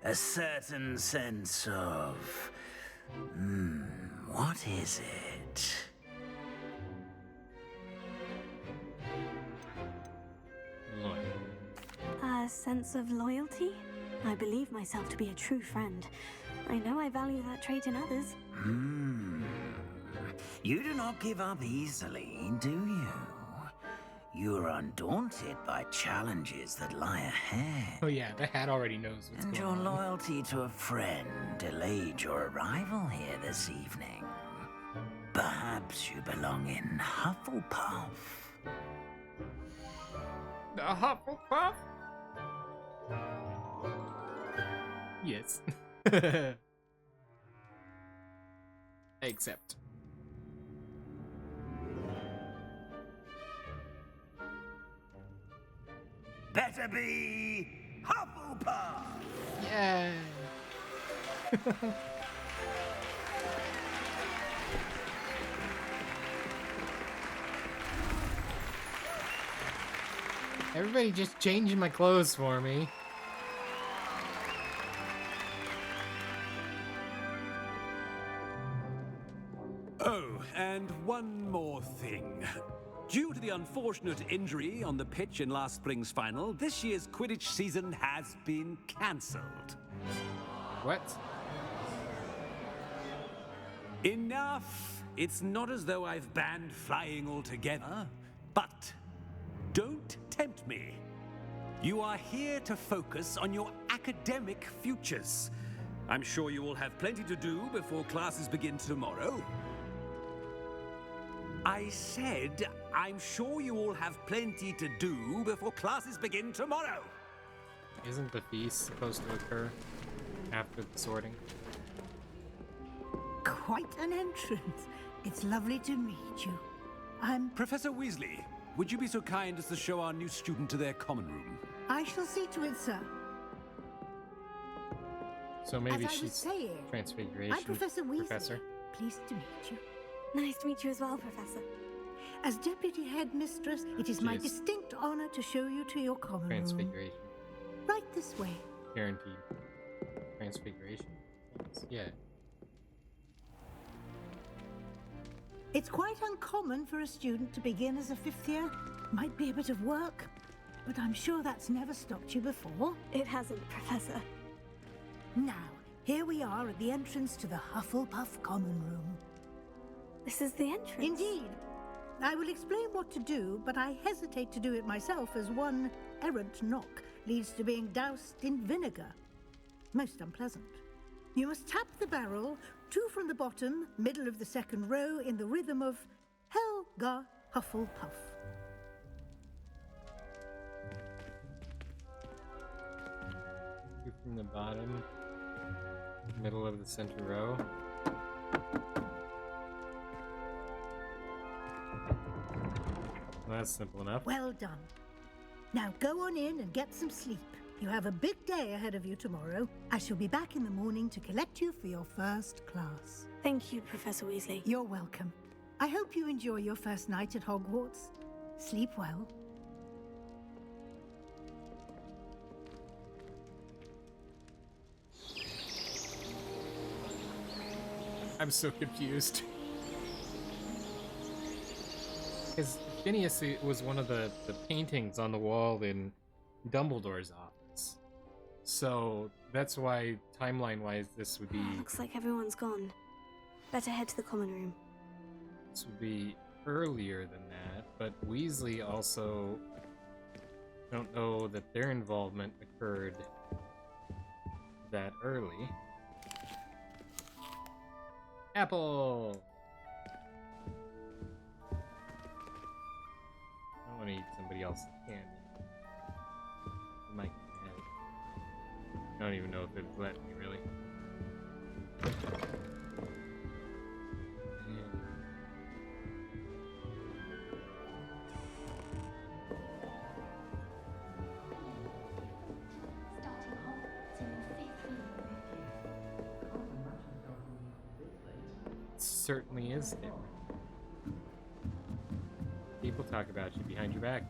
A certain sense of... what is it?
Loyal.
A sense of loyalty? I believe myself to be a true friend. I know I value that trait in others.
You do not give up easily, do you? You are undaunted by challenges that lie ahead.
Oh yeah, the hat already knows what's
And
going
your
on.
loyalty to a friend delayed your arrival here this evening. Perhaps you belong in Hufflepuff.
The Hufflepuff? Yes. Except.
Better be Hufflepuff!
Yay! Everybody just changing my clothes for me.
Oh, and one more thing. Due to the unfortunate injury on the pitch in last spring's final, this year's Quidditch season has been cancelled.
What?
Enough! It's not as though I've banned flying altogether, but don't tempt me. You are here to focus on your academic futures. I'm sure you will have plenty to do before classes begin tomorrow. I said, I'm sure you all have plenty to do before classes begin tomorrow.
Isn't the feast supposed to occur after the sorting?
Quite an entrance. It's lovely to meet you. I'm...
Professor Weasley, would you be so kind as to show our new student to their common room?
I shall see to it, sir.
So maybe
As I was
she's
saying,
Transfiguration.
I'm Professor Weasley.
Professor.
Pleased to meet you.
Nice to meet you as well, Professor.
As Deputy Headmistress, it is my
Jeez.
distinct honor to show you to your common room.
Transfiguration.
Right this way.
Guaranteed. Transfiguration. Yeah.
It's quite uncommon for a student to begin as a fifth year. Might be a bit of work, but I'm sure that's never stopped you before.
It hasn't, Professor.
Now, here we are at the entrance to the Hufflepuff common room.
This is the entrance.
Indeed. I will explain what to do, but I hesitate to do it myself as one errant knock leads to being doused in vinegar. Most unpleasant. You must tap the barrel, 2 from the bottom, middle of the second row, in the rhythm of Helga Hufflepuff.
Two from the bottom, middle of the center row. Well, that's simple enough.
Well done. Now go on in and get some sleep. You have a big day ahead of you tomorrow. I shall be back in the morning to collect you for your first class.
Thank you, Professor Weasley.
You're welcome. I hope you enjoy your first night at Hogwarts. Sleep well.
I'm so confused. Because Phineas was one of the paintings on the wall in Dumbledore's office. So that's why, timeline-wise, this would be...
Looks like everyone's gone. Better head to the common room.
This would be earlier than that, but Weasley also... I don't know that their involvement occurred that early. Apple! I don't want to eat somebody else's candy. Mike, I don't even know if it'd let me, really. It certainly is different. People talk about you behind your back.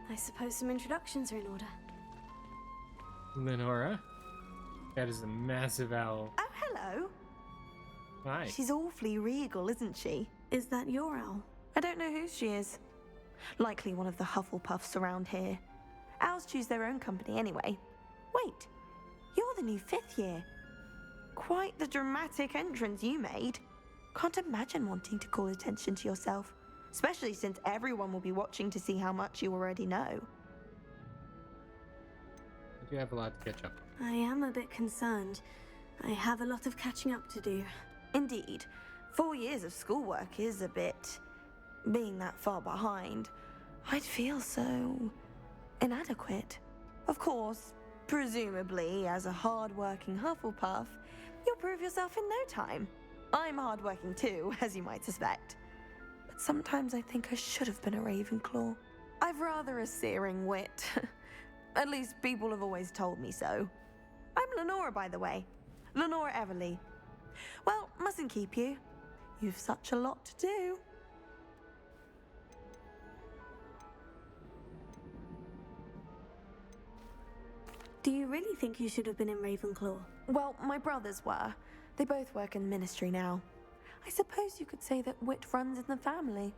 I suppose some introductions are in order.
Lenora, that is a massive owl.
Oh, hello.
Hi.
She's awfully regal, isn't she?
Is that your owl?
I don't know who she is. Likely one of the Hufflepuffs around here. Owls choose their own company anyway. Wait, you're the new 5th year. Quite the dramatic entrance you made. Can't imagine wanting to call attention to yourself, especially since everyone will be watching to see how much you already know.
I do have a lot to catch up on.
I am a bit concerned. I have a lot of catching up to do.
Indeed, 4 years of schoolwork is a bit... Being that far behind, I'd feel so... inadequate. Of course, presumably, as a hard-working Hufflepuff, you'll prove yourself in no time. I'm hard-working too, as you might suspect. But sometimes I think I should have been a Ravenclaw. I've rather a searing wit. At least people have always told me so. I'm Lenora, by the way. Lenora Everly. Well, mustn't keep you. You've such a lot to do.
Do you really think you should have been in Ravenclaw?
Well, my brothers were. They both work in the ministry now. I suppose you could say that wit runs in the family.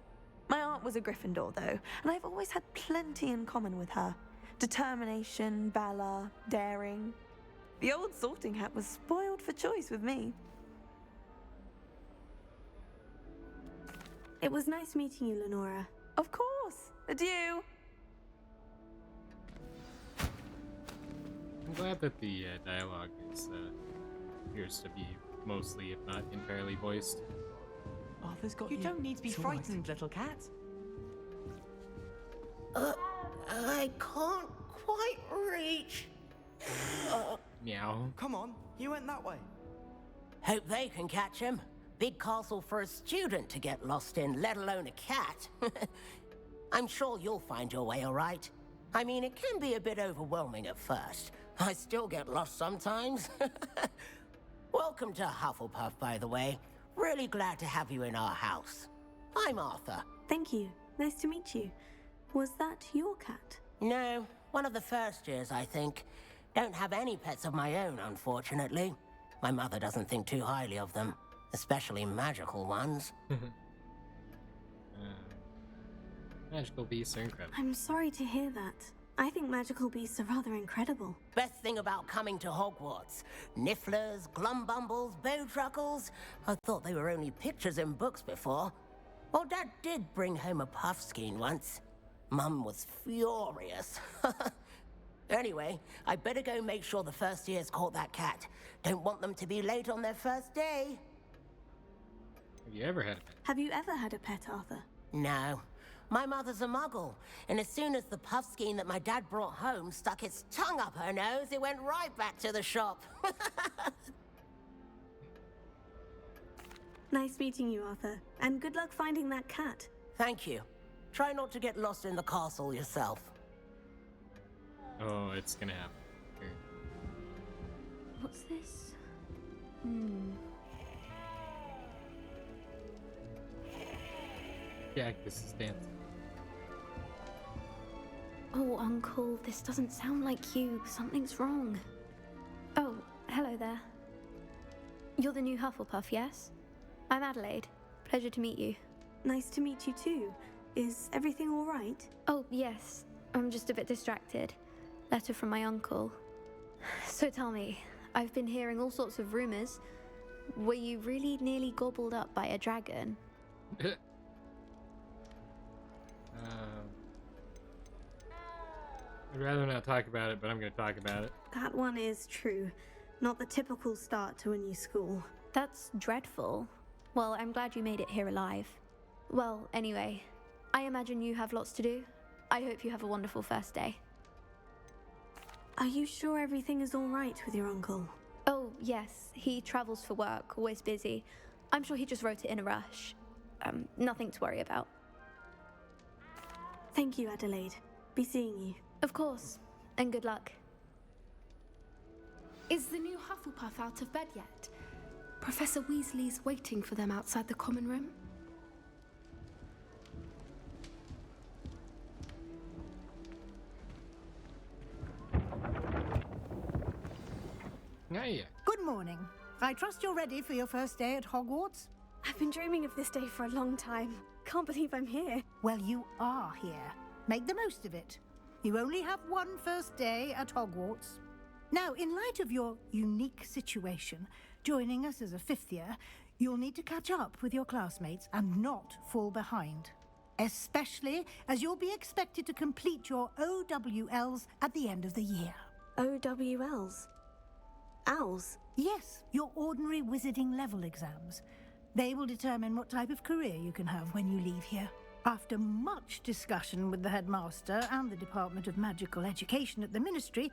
My aunt was a Gryffindor, though, and I've always had plenty in common with her. Determination, valor, daring. The old sorting hat was spoiled for choice with me.
It was nice meeting you, Lenora.
Of course. Adieu.
I'm glad that the dialogue is appears to be mostly, if not entirely, voiced.
Arthur's got you. You don't need to be frightened, little cat.
I can't quite reach.
Meow.
Come on, you went that way.
Hope they can catch him. Big castle for a student to get lost in, let alone a cat. I'm sure you'll find your way all right. I mean, it can be a bit overwhelming at first. I still get lost sometimes. Welcome to Hufflepuff, by the way. Really glad to have you in our house. I'm Arthur.
Thank you. Nice to meet you. Was that your cat?
No, one of the first years, I think. Don't have any pets of my own, unfortunately. My mother doesn't think too highly of them, especially magical ones.
Magical beasts are incredible.
I'm sorry to hear that. I think magical beasts are rather incredible.
Best thing about coming to Hogwarts. Nifflers, glumbumbles, bowtruckles. I thought they were only pictures in books before. Well, Dad did bring home a puffskein once. Mum was furious. Anyway, I better go make sure the first years caught that cat. Don't want them to be late on their first day.
Have you ever had a pet?
Have you ever had a pet, Arthur?
No. My mother's a muggle, and as soon as the puffskein that my dad brought home stuck its tongue up her nose, it went right back to the shop.
Nice meeting you, Arthur, and good luck finding that cat.
Thank you. Try not to get lost in the castle yourself.
Oh, it's gonna happen. Here.
What's this?
Cactus is dancing.
Oh, Uncle, this doesn't sound like you. Something's wrong.
Oh, hello there. You're the new Hufflepuff, yes? I'm Adelaide. Pleasure to meet you.
Nice to meet you too. Is everything all right?
Oh, yes. I'm just a bit distracted. Letter from my uncle. So tell me, I've been hearing all sorts of rumors. Were you really nearly gobbled up by a dragon?
I'd rather not talk about it, but I'm going to talk about it.
That one is true. Not the typical start to a new school.
That's dreadful. Well, I'm glad you made it here alive. Well, anyway, I imagine you have lots to do. I hope you have a wonderful first day.
Are you sure everything is all right with your uncle?
Oh, yes. He travels for work, always busy. I'm sure he just wrote it in a rush. Nothing to worry about.
Thank you, Adelaide. Be seeing you.
Of course. And good luck.
Is the new Hufflepuff out of bed yet? Professor Weasley's waiting for them outside the common room.
Yeah.
Good morning. I trust you're ready for your first day at Hogwarts?
I've been dreaming of this day for a long time. Can't believe I'm here.
Well, you are here. Make the most of it. You only have one first day at Hogwarts. Now, in light of your unique situation, joining us as a fifth year, you'll need to catch up with your classmates and not fall behind. Especially as you'll be expected to complete your OWLs at the end of the year.
OWLs? Owls?
Yes, your ordinary wizarding level exams. They will determine what type of career you can have when you leave here. After much discussion with the headmaster and the Department of Magical Education at the Ministry,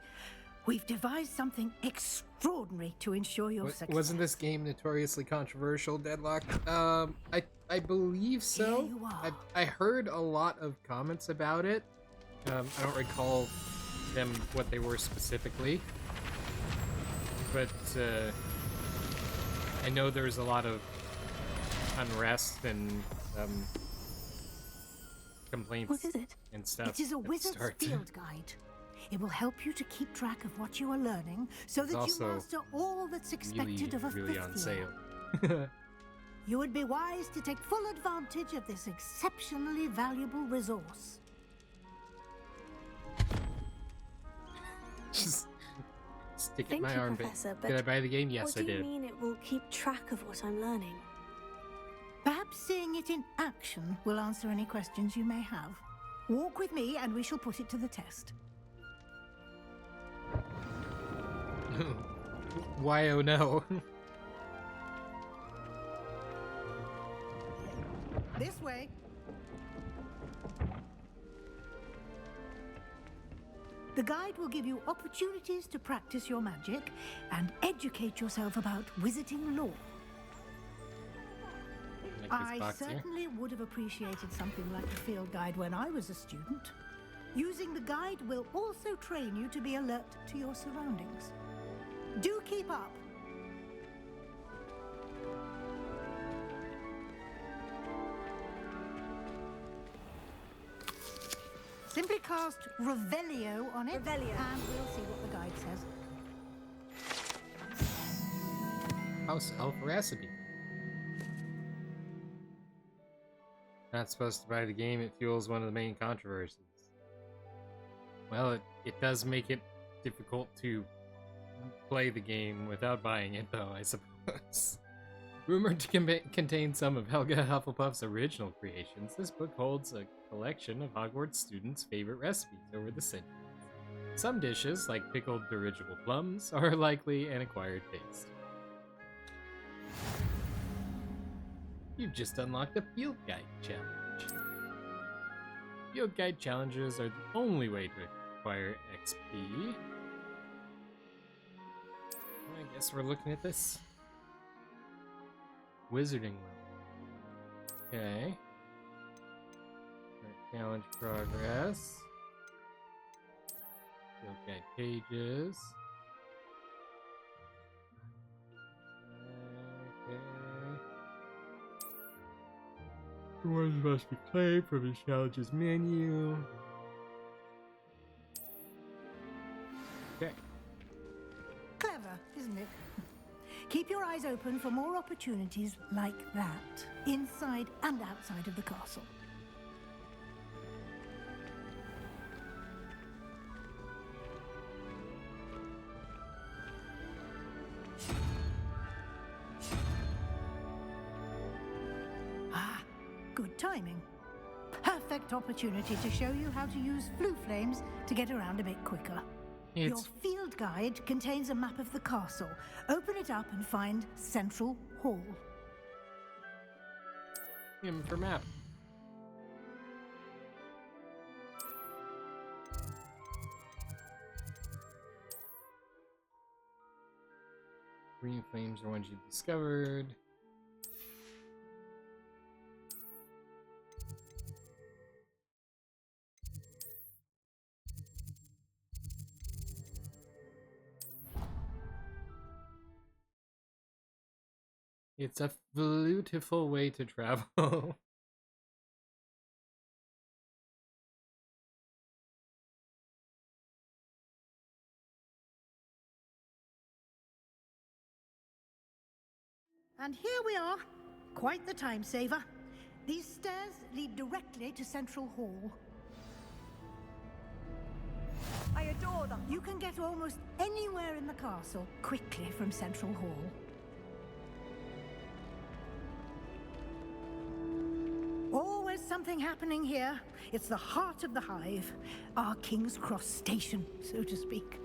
we've devised something extraordinary to ensure your success.
Wasn't this game notoriously controversial, Deadlock? I believe so.
Here you are.
I heard a lot of comments about it. I don't recall them what they were specifically, but I know there's a lot of unrest and complaints.
What is it?
And stuff.
It is a wizard's field guide. It will help you to keep track of what you are learning, so that you master all that's expected of a
really
fifth
on
year.
sale.
You would be wise to take full advantage of this exceptionally valuable resource.
Just stick
Thank
it in my
you,
armpit.
Professor, but
Did I buy the game? Yes, I
what do
did.
you mean it will keep track of what I'm learning?
Perhaps seeing it in action will answer any questions you may have. Walk with me and we shall put it to the test.
Why oh no?
This way. The guide will give you opportunities to practice your magic and educate yourself about wizarding lore. I certainly would have appreciated something like a field guide when I was a student. Using the guide will also train you to be alert to your surroundings. Do keep up. Simply cast Revelio on it, and we'll see what the guide says.
House Elf Recipe. Not supposed to buy the game, it fuels one of the main controversies. Well, it does make it difficult to play the game without buying it, though, I suppose. Rumored to contain some of Helga Hufflepuff's original creations, this book holds a collection of Hogwarts students' favorite recipes over the centuries. Some dishes, like pickled dirigible plums, are likely an acquired taste. You've just unlocked a Field Guide challenge. Field Guide challenges are the only way to acquire XP. I guess we're looking at this. Wizarding World. Okay. Challenge progress. Field Guide pages. Okay. Rewards must be claimed from the challenges menu. Okay.
Clever, isn't it? Keep your eyes open for more opportunities like that, inside and outside of the castle. Good timing. Perfect opportunity to show you how to use flue flames to get around a bit quicker. Your field guide contains a map of the castle. Open it up and find Central Hall.
For map. Green flames are ones you've discovered. It's a beautiful way to travel.
And here we are. Quite the time saver. These stairs lead directly to Central Hall. I adore them. You can get almost anywhere in the castle quickly from Central Hall. Always something happening here. It's the heart of the hive. Our King's Cross station, so to speak.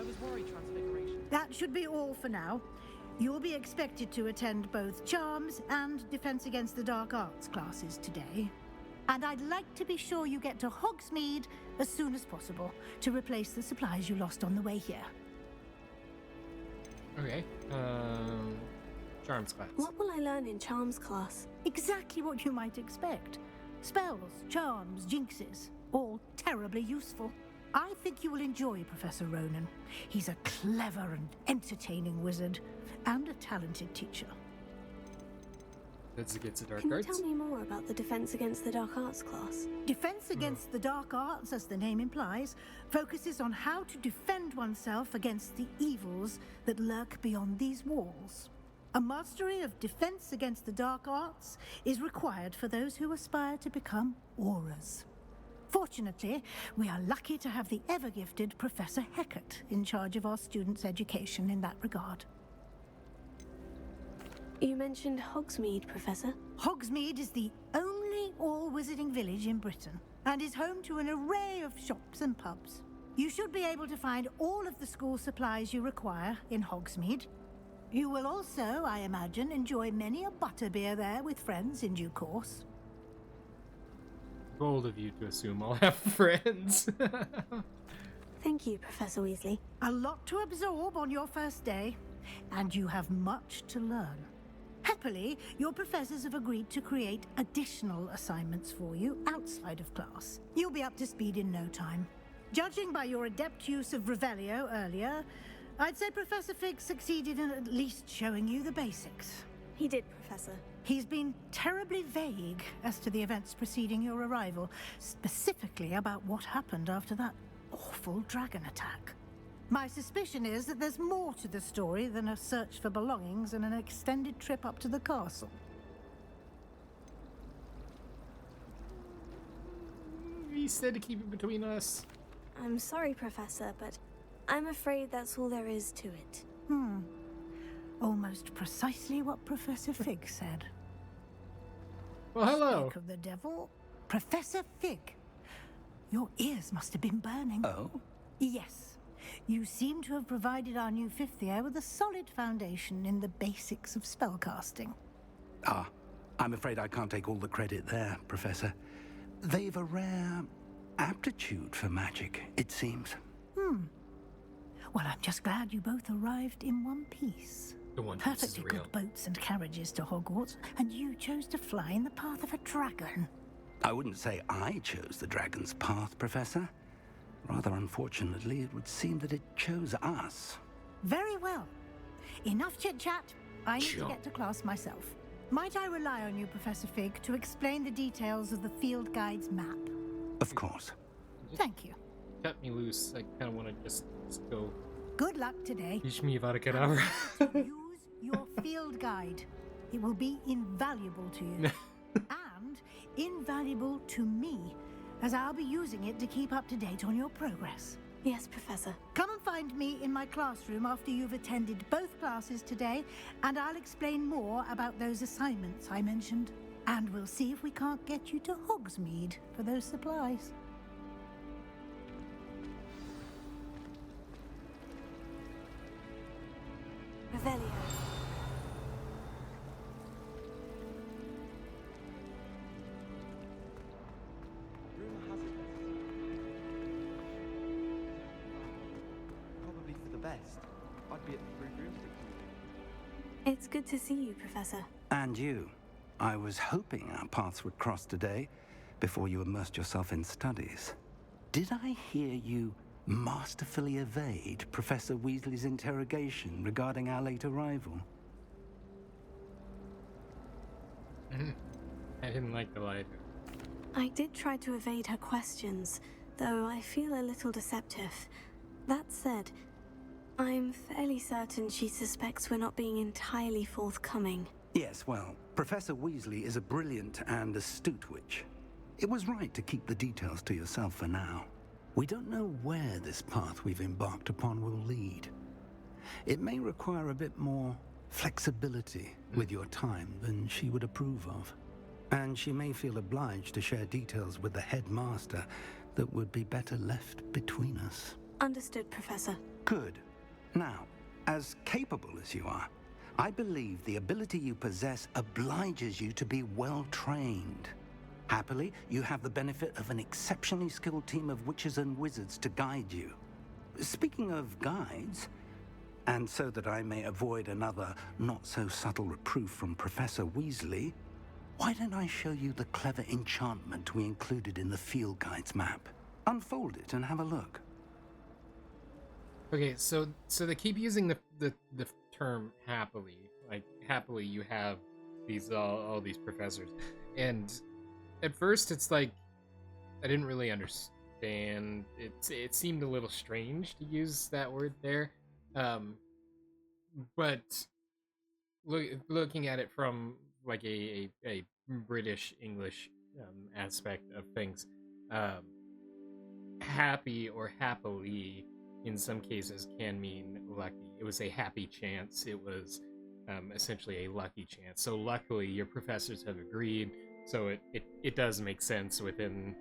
I was worried Transfiguration.
That should be all for now. You'll be expected to attend both Charms and Defense Against the Dark Arts classes today. And I'd like to be sure you get to Hogsmeade as soon as possible to replace the supplies you lost on the way here.
Okay. Charms class.
What will I learn in Charms class?
Exactly what you might expect. Spells, charms, jinxes, all terribly useful. I think you will enjoy Professor Ronan. He's a clever and entertaining wizard, and a talented teacher.
Defense Against the Dark
Can
Arts?
you tell me more about the Defense Against the Dark Arts class?
Defense Against the Dark Arts, as the name implies, focuses on how to defend oneself against the evils that lurk beyond these walls. A mastery of Defense Against the Dark Arts is required for those who aspire to become auras. Fortunately, we are lucky to have the ever-gifted Professor Hecat in charge of our students' education in that regard.
You mentioned Hogsmeade, Professor.
Hogsmeade is the only all-wizarding village in Britain and is home to an array of shops and pubs. You should be able to find all of the school supplies you require in Hogsmeade. You will also, I imagine, enjoy many a butterbeer there with friends in due course.
Bold of you to assume I'll have friends.
Thank you, Professor Weasley.
A lot to absorb on your first day, and you have much to learn. Happily, your professors have agreed to create additional assignments for you outside of class. You'll be up to speed in no time. Judging by your adept use of Revelio earlier, I'd say Professor Fig succeeded in at least showing you the basics.
He did, Professor.
He's been terribly vague as to the events preceding your arrival, specifically about what happened after that awful dragon attack. My suspicion is that there's more to the story than a search for belongings and an extended trip up to the castle.
He said to keep it between us.
I'm sorry, Professor, but I'm afraid that's all there is to it.
Almost precisely what Professor Fig said.
Well, hello.
Speak of the devil, Professor Fig. Your ears must have been burning.
Oh?
Yes. You seem to have provided our new fifth year with a solid foundation in the basics of spellcasting.
Ah, I'm afraid I can't take all the credit there, Professor. They've a rare aptitude for magic, it seems.
Well, I'm just glad you both arrived in one piece.
The One Piece is
Perfectly
real.
good boats and carriages to Hogwarts, and you chose to fly in the path of a dragon.
I wouldn't say I chose the dragon's path, Professor. Rather unfortunately, it would seem that it chose us.
Very well. Enough chit-chat. I need
Sure.
to get to class myself. Might I rely on you, Professor Fig, to explain the details of the field guide's map?
Of course.
Thank you.
Cut me loose. I kind of want to just go.
Good luck today.
Teach me about a cadaver.
Use your field guide. It will be invaluable to you. And invaluable to me, as I'll be using it to keep up to date on your progress.
Yes, Professor.
Come and find me in my classroom after you've attended both classes today, and I'll explain more about those assignments I mentioned. And we'll see if we can't get you to Hogsmeade for those supplies.
Revelio.
Probably for the best. I'd be at the Three Broomsticks.
It's good to see you, Professor.
And you. I was hoping our paths would cross today before you immersed yourself in studies. Did I hear you masterfully evade Professor Weasley's interrogation regarding our late arrival?
I didn't like the light.
I did try to evade her questions, though I feel a little deceptive. That said, I'm fairly certain she suspects we're not being entirely forthcoming.
Yes, well, Professor Weasley is a brilliant and astute witch. It was right to keep the details to yourself for now. We don't know where this path we've embarked upon will lead. It may require a bit more flexibility with your time than she would approve of. And she may feel obliged to share details with the headmaster that would be better left between us.
Understood, Professor.
Good. Now, as capable as you are, I believe the ability you possess obliges you to be well trained. Happily, you have the benefit of an exceptionally skilled team of witches and wizards to guide you. Speaking of guides, and so that I may avoid another not-so-subtle reproof from Professor Weasley, why don't I show you the clever enchantment we included in the field guide's map? Unfold it and have a look.
Okay, so they keep using the term happily. Like, happily you have these all these professors. And at first it's like I didn't really understand. It seemed a little strange to use that word there. But looking at it from like a British English aspect of things, happy or happily in some cases can mean lucky. It was a happy chance. It was essentially a lucky chance. So luckily your professors have agreed. So it does make sense within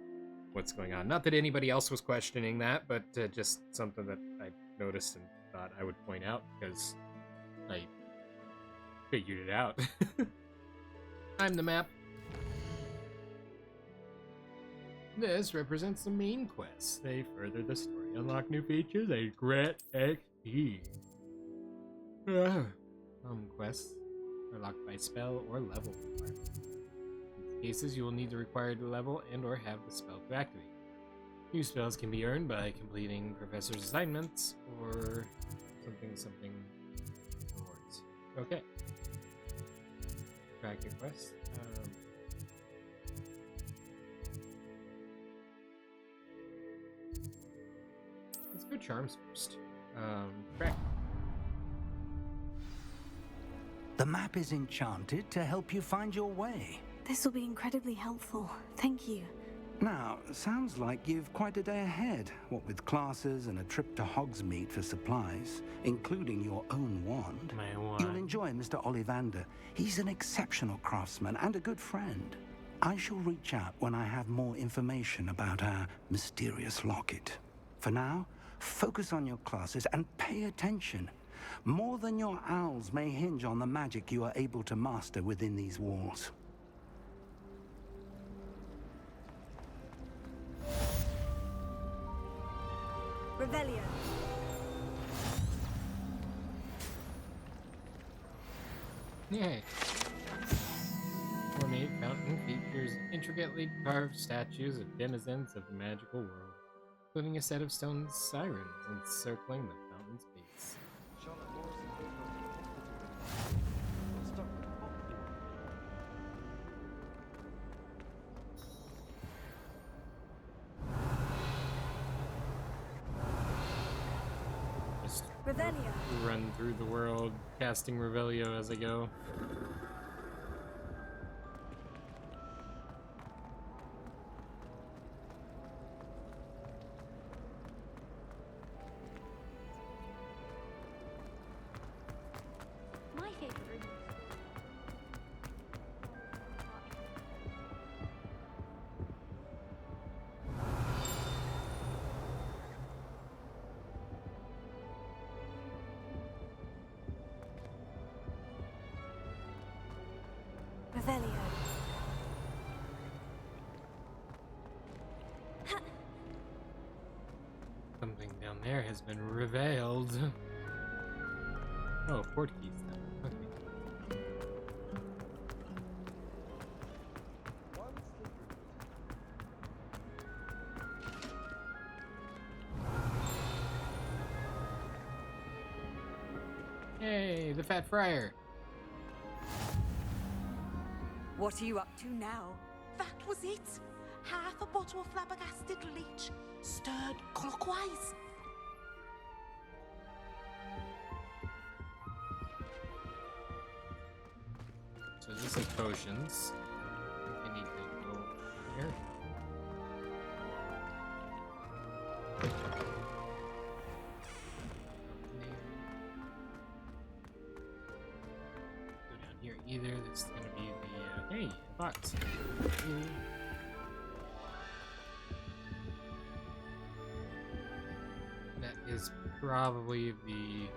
what's going on. Not that anybody else was questioning that, but just something that I noticed and thought I would point out because I figured it out. I'm the map. This represents the main quests. They further the story, unlock new features, and grant XP. Some quests are locked by spell or level requirement. In these cases, you will need the required level and or have the spell to activate. New spells can be earned by completing professor's assignments or something rewards. Okay. Track your quest. Let's go charms first. Track.
The map is enchanted to help you find your way.
This will be incredibly helpful. Thank you.
Now, sounds like you've quite a day ahead, what with classes and a trip to Hogsmeade for supplies, including your own wand.
My wand.
You'll enjoy Mr. Ollivander. He's an exceptional craftsman and a good friend. I shall reach out when I have more information about our mysterious locket. For now, focus on your classes and pay attention. More than your owls may hinge on the magic you are able to master within these walls.
Revelio.
Yay. Ornate fountain features intricately carved statues of denizens of the magical world, including a set of stone sirens encircling the fountain's base.
Revelio.
Run through the world, casting Revelio as I go.
My favorite room.
Revelio.
Something down there has been revealed. Oh, port keys then. Okay. Hey, the Fat Friar.
What are you up to now? That was it. Half a bottle of flabbergasted leech, stirred clockwise.
So these are potions. I think I need to go here. Go down here either. This is going to be the hey, a box. Ooh. That is probably the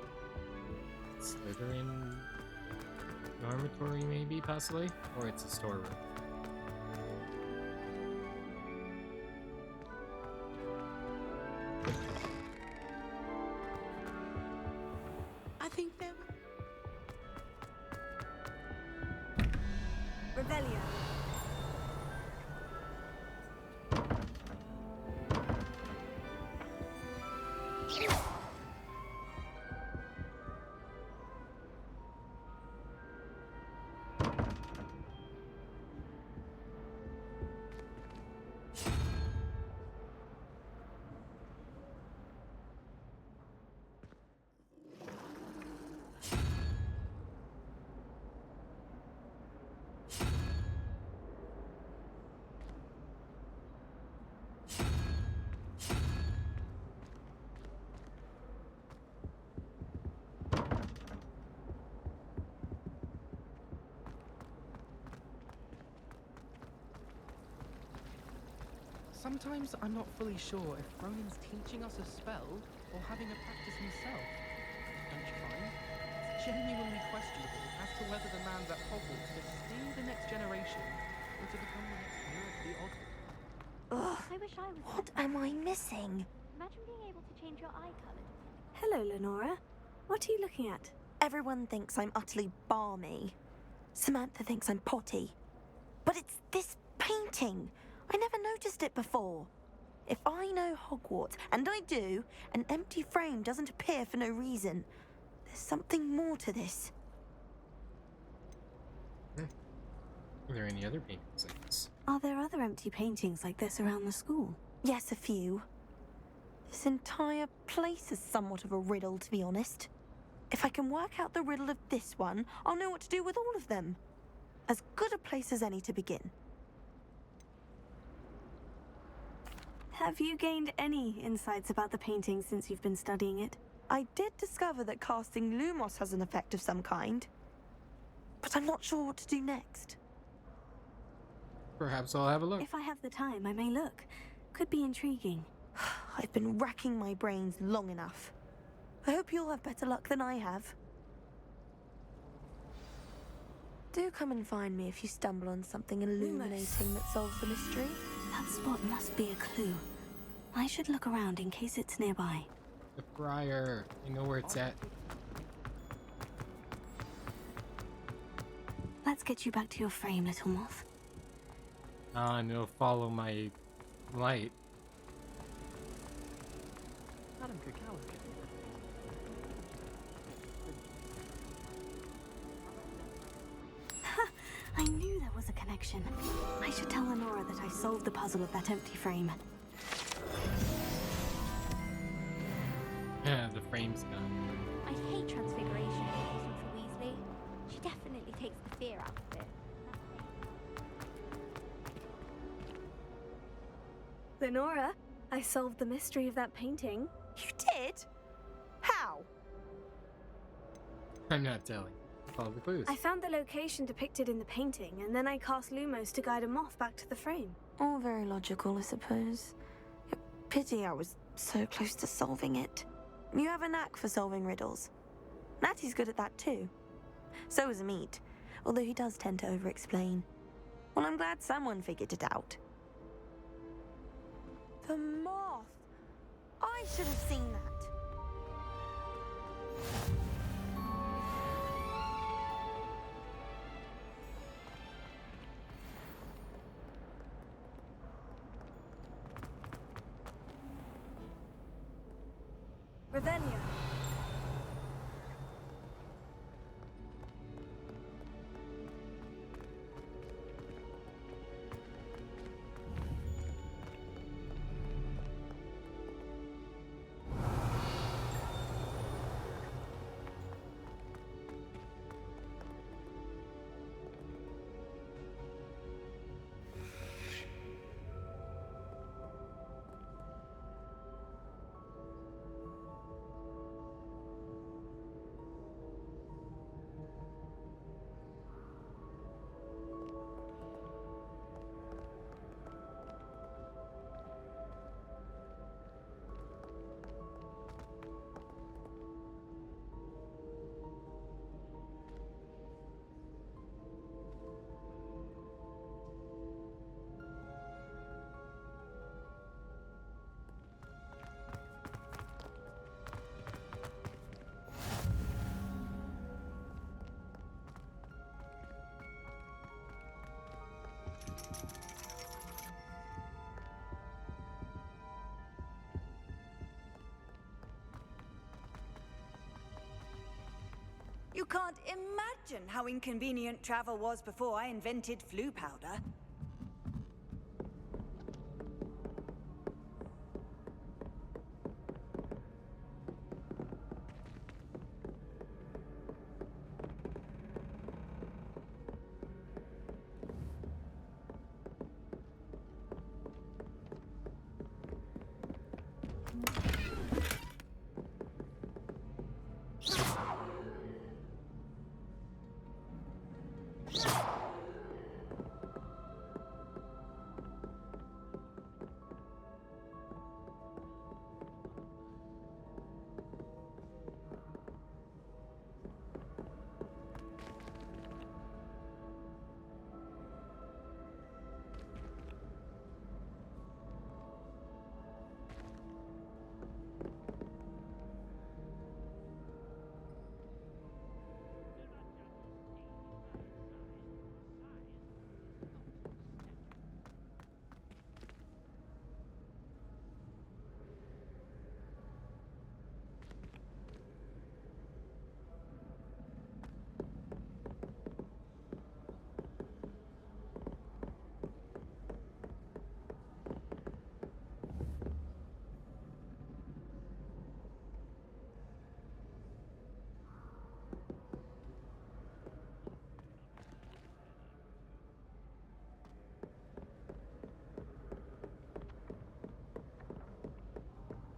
Slytherin dormitory, maybe, possibly? Or it's a storeroom.
I think there were...
Revelio.
Sometimes I'm not fully sure if Ronin's teaching us a spell or having a practice himself. Don't you find? It's genuinely questionable as to whether the man's at Hogwarts to steal the next generation or to become the next hero of the odd.
Ugh.
I wish I was.
What am I missing?
Imagine being able to change your eye color.
Hello, Lenora. What are you looking at?
Everyone thinks I'm utterly balmy. Samantha thinks I'm potty. But it's this painting. I never noticed it before. If I know Hogwarts, and I do, an empty frame doesn't appear for no reason. There's something more to this.
Are there any other paintings like this?
Are there other empty paintings like this around the school?
Yes, a few. This entire place is somewhat of a riddle, to be honest. If I can work out the riddle of this one, I'll know what to do with all of them. As good a place as any to begin.
Have you gained any insights about the painting since you've been studying it?
I did discover that casting Lumos has an effect of some kind. But I'm not sure what to do next.
Perhaps I'll have a look.
If I have the time, I may look. Could be intriguing.
I've been racking my brains long enough. I hope you'll have better luck than I have. Do come and find me if you stumble on something illuminating that solves the mystery.
That spot must be a clue. I should look around in case it's nearby.
The Briar. I know where it's at.
Let's get you back to your frame, little moth.
And it'll follow my light.
Madam Cacao.
I knew there was a connection. I should tell Lenora that I solved the puzzle of that empty frame.
Yeah, the frame's gone.
I hate transfiguration for Weasley. She definitely takes the fear out of it.
Lenora, I solved the mystery of that painting.
You did? How?
I'm not telling. Follow the clues.
I found the location depicted in the painting, and then I cast Lumos to guide a moth back to the frame.
All very logical, I suppose. Pity I was so close to solving it. You have a knack for solving riddles. Natty's good at that too. So is Amit, although he does tend to over-explain. Well, I'm glad someone figured it out. The moth! I should have seen that.
Revelio.
You can't imagine how inconvenient travel was before I invented flu powder.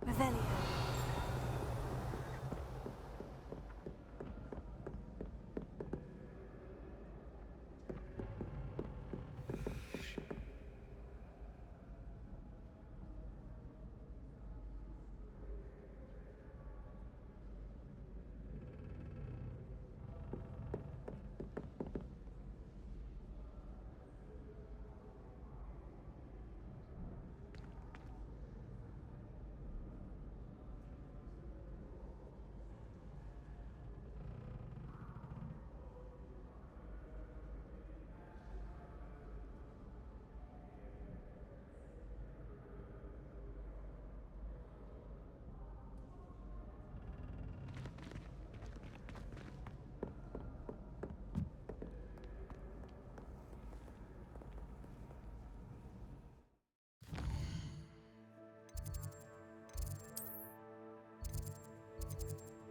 Revelio.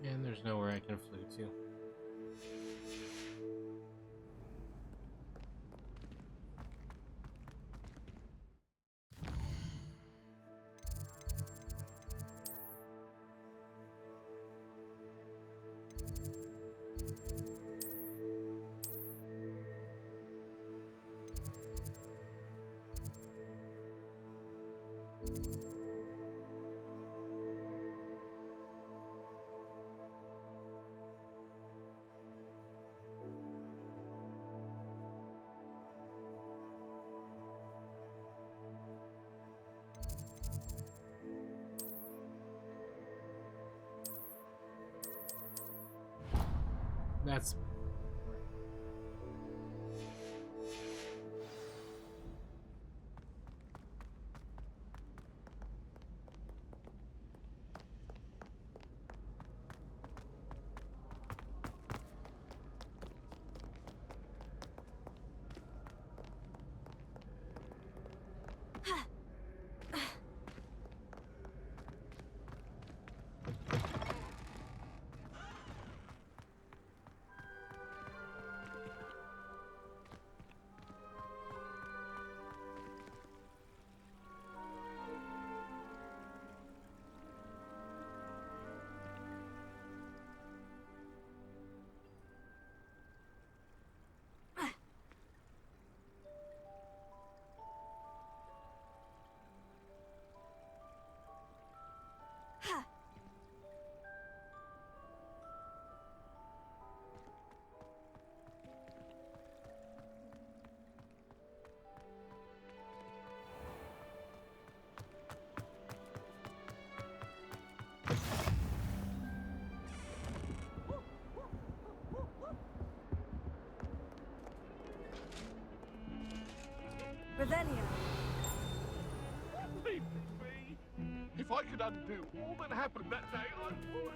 And there's nowhere I can flee to. That's
Revelio.
Leave me. If I could undo all that happened that day, I would.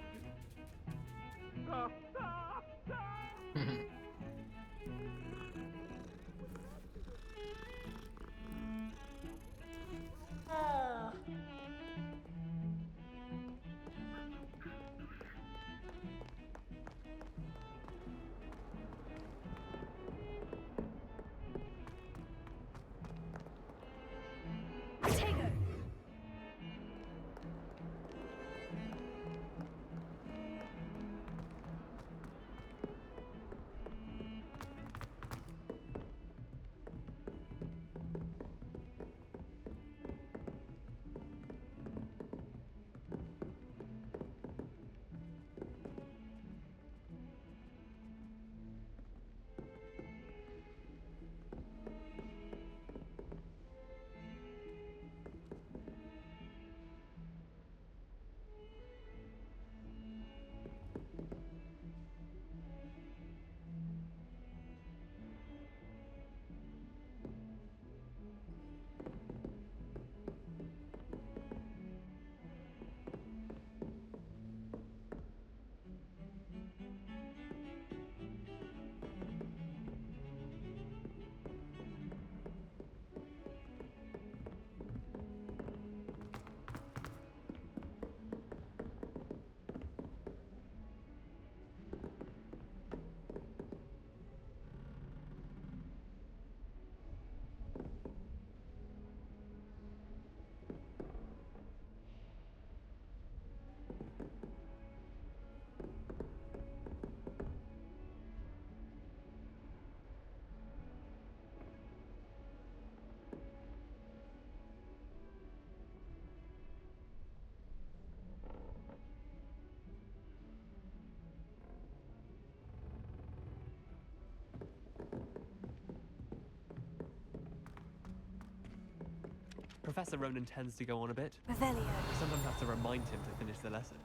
Professor Ronan tends to go on a bit.
Revelio.
Sometimes have to remind him to finish the lesson.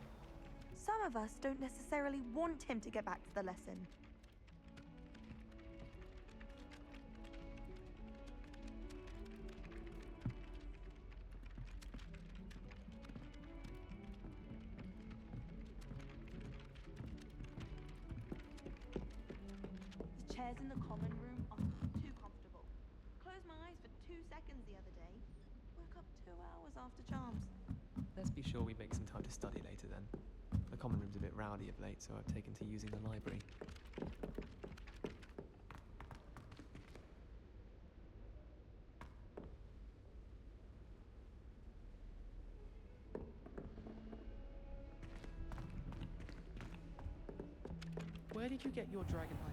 Some of us don't necessarily want him to get back to the lesson. The chairs in the common room are too comfortable. Closed my eyes for 2 seconds the other day. Woke up 2 hours after charms.
Let's be sure we make some time to study later then. The common room's a bit rowdy of late, so I've taken to using the library. Where did you get your dragon hide?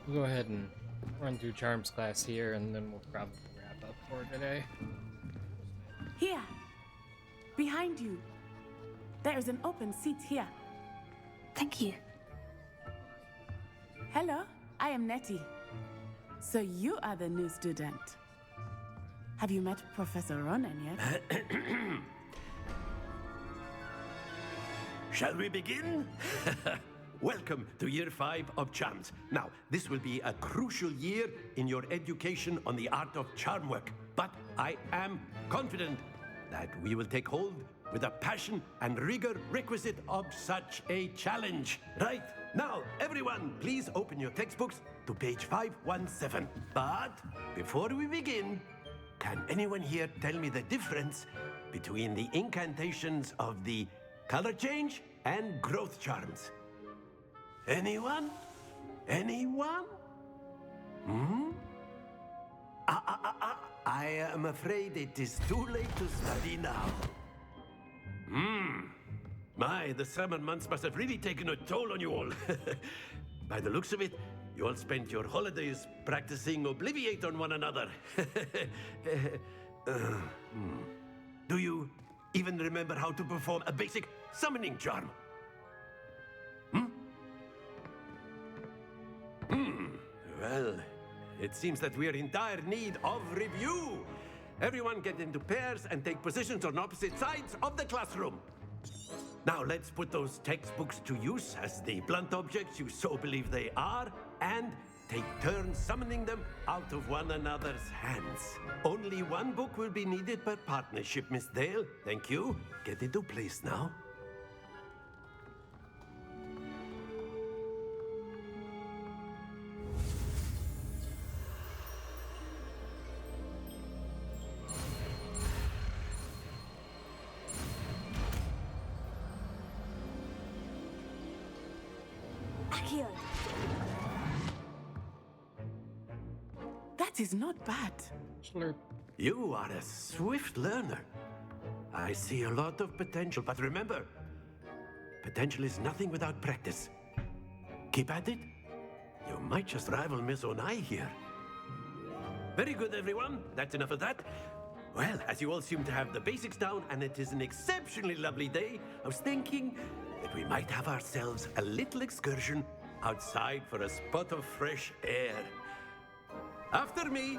We'll go ahead and run through Charms class here, and then we'll probably wrap up for today.
Here, behind you. There is an open seat here.
Thank you.
Hello, I am Nettie. So you are the new student. Have you met Professor Ronan yet?
Shall we begin? Welcome to Year 5 of Charms. Now, this will be a crucial year in your education on the art of charm work, but I am confident that we will take hold with the passion and rigor requisite of such a challenge. Right, now, everyone, please open your textbooks to page 517. But before we begin, can anyone here tell me the difference between the incantations of the color change and growth charms? Anyone? Anyone? I am afraid it is too late to study now. My, the summer months must have really taken a toll on you all. By the looks of it, you all spent your holidays practicing Obliviate on one another. Do you even remember how to perform a basic summoning charm? Well, it seems that we are in dire need of review. Everyone get into pairs and take positions on opposite sides of the classroom. Now let's put those textbooks to use as the blunt objects you so believe they are, and take turns summoning them out of one another's hands. Only one book will be needed per partnership, Miss Dale. Thank you. Get into place now.
That is not bad.
You are a swift learner. I see a lot of potential, but remember, potential is nothing without practice. Keep at it. You might just rival Miss Onai here. Very good, everyone. That's enough of that. Well, as you all seem to have the basics down, and it is an exceptionally lovely day, I was thinking that we might have ourselves a little excursion outside for a spot of fresh air. After me.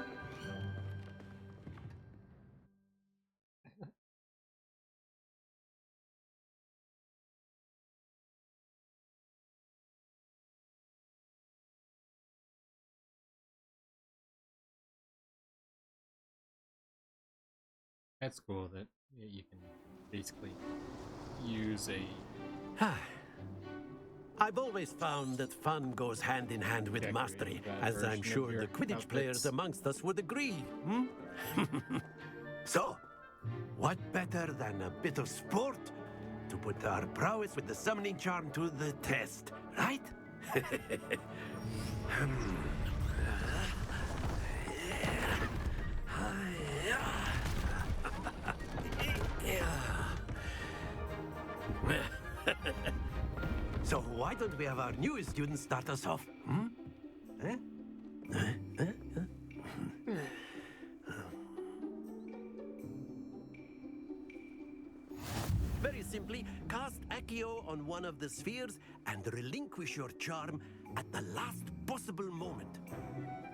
That's cool that you can basically use a
I've always found that fun goes hand in hand with mastery, as I'm sure the Quidditch players amongst us would agree. Hmm? So, what better than a bit of sport to put our prowess with the summoning charm to the test, right? So why don't we have our newest student start us off? Hmm? Eh? Very simply, cast Accio on one of the spheres and relinquish your charm at the last possible moment.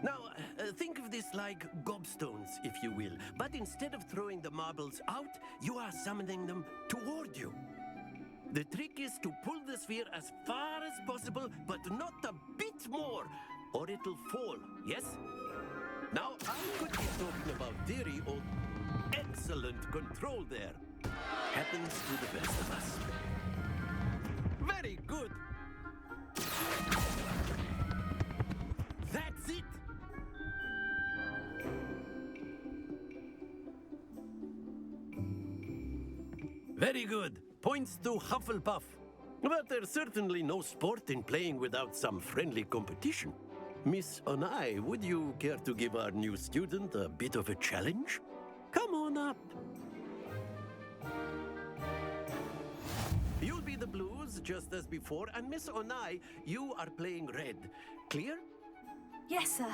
Now, think of this like gobstones, if you will, but instead of throwing the marbles out, you are summoning them toward you. The trick is to pull the sphere as far as possible, but not a bit more, or it'll fall, yes? Now, I could be talking about theory or excellent control there. Happens to the best of us. Very good. That's it. Very good. Points to Hufflepuff. But there's certainly no sport in playing without some friendly competition. Miss Onai, would you care to give our new student a bit of a challenge? Come on up. You'll be the blues, just as before, and Miss Onai, you are playing red. Clear?
Yes, sir.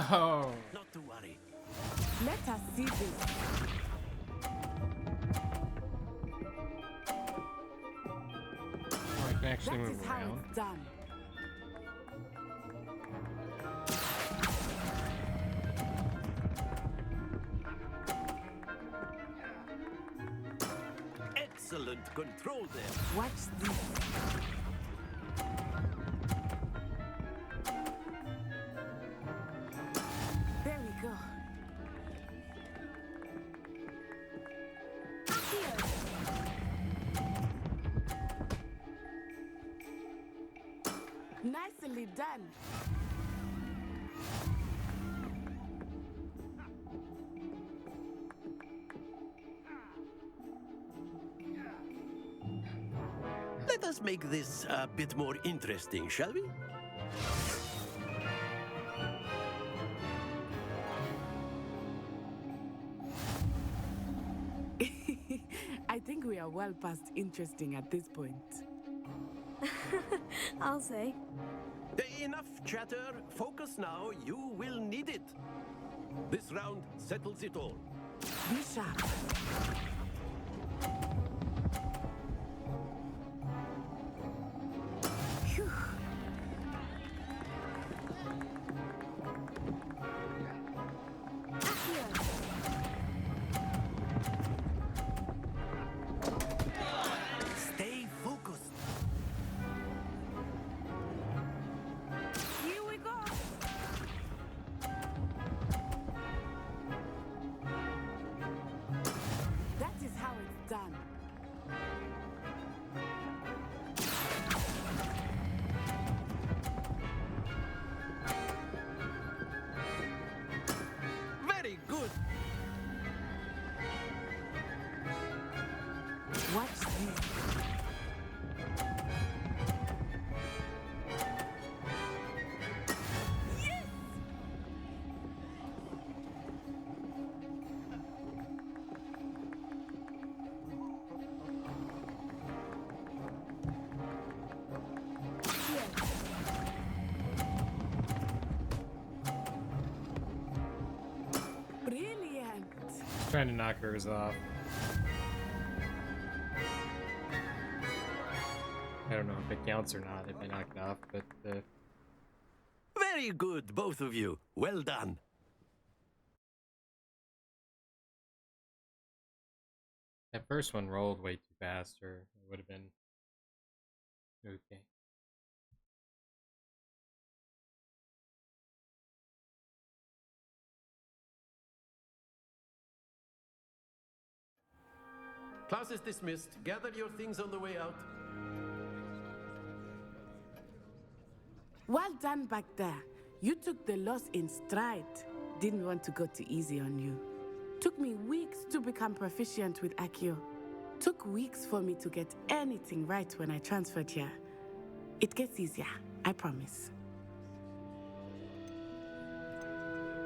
No.
Not to worry.
Let us see this.
Oh, I can actually
That
move
is how
around.
it's done.
Excellent control there.
Watch this. There we go. Nicely done.
Let us make this a bit more interesting, shall we?
I think we are well past interesting at this point.
I'll say.
Enough chatter. Focus now. You will need it. This round settles it all.
Be sharp. Phew.
Stay focused.
Here we go. That is how it's done.
Very good.
Watch this. Brilliant.
Trying to knock hers off. I don't know if it counts or not if I knock it off, but
Very good, both of you. Well done.
That first one rolled way too fast, or it would have been okay.
Class is dismissed. Gather your things on the way out.
Well done back there. You took the loss in stride. Didn't want to go too easy on you. Took me weeks to become proficient with Accio. Took weeks for me to get anything right when I transferred here. It gets easier, I promise.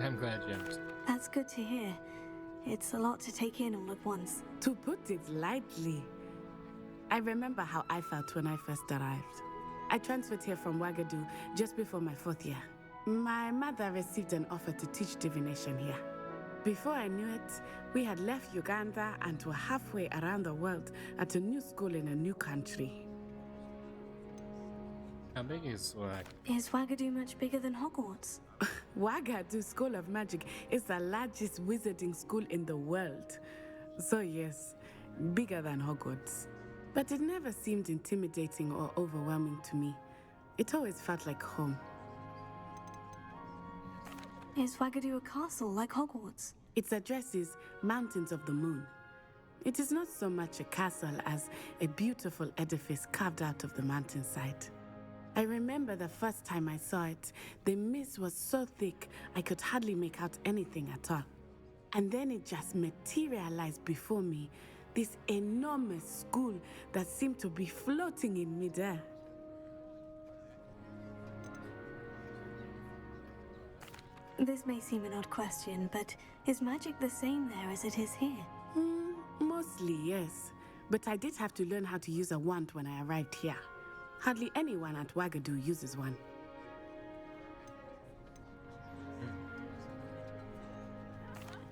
I'm glad you understand.
That's good to hear. It's a lot to take in all at once.
To put it lightly, I remember how I felt when I first arrived. I transferred here from Wagadu just before my 4th year. My mother received an offer to teach divination here. Before I knew it, we had left Uganda and were halfway around the world at a new school in a new country.
How big is Wagadu?
Is Wagadu much bigger than Hogwarts?
Wagadu School of Magic is the largest wizarding school in the world. So yes, bigger than Hogwarts. But it never seemed intimidating or overwhelming to me. It always felt like home.
Is Wagadu a castle like Hogwarts?
Its address is Mountains of the Moon. It is not so much a castle as a beautiful edifice carved out of the mountainside. I remember the first time I saw it, the mist was so thick I could hardly make out anything at all. And then it just materialized before me, this enormous school that seemed to be floating in midair.
This may seem an odd question, but is magic the same there as it is here?
Mostly, yes. But I did have to learn how to use a wand when I arrived here. Hardly anyone at Wagadu uses one.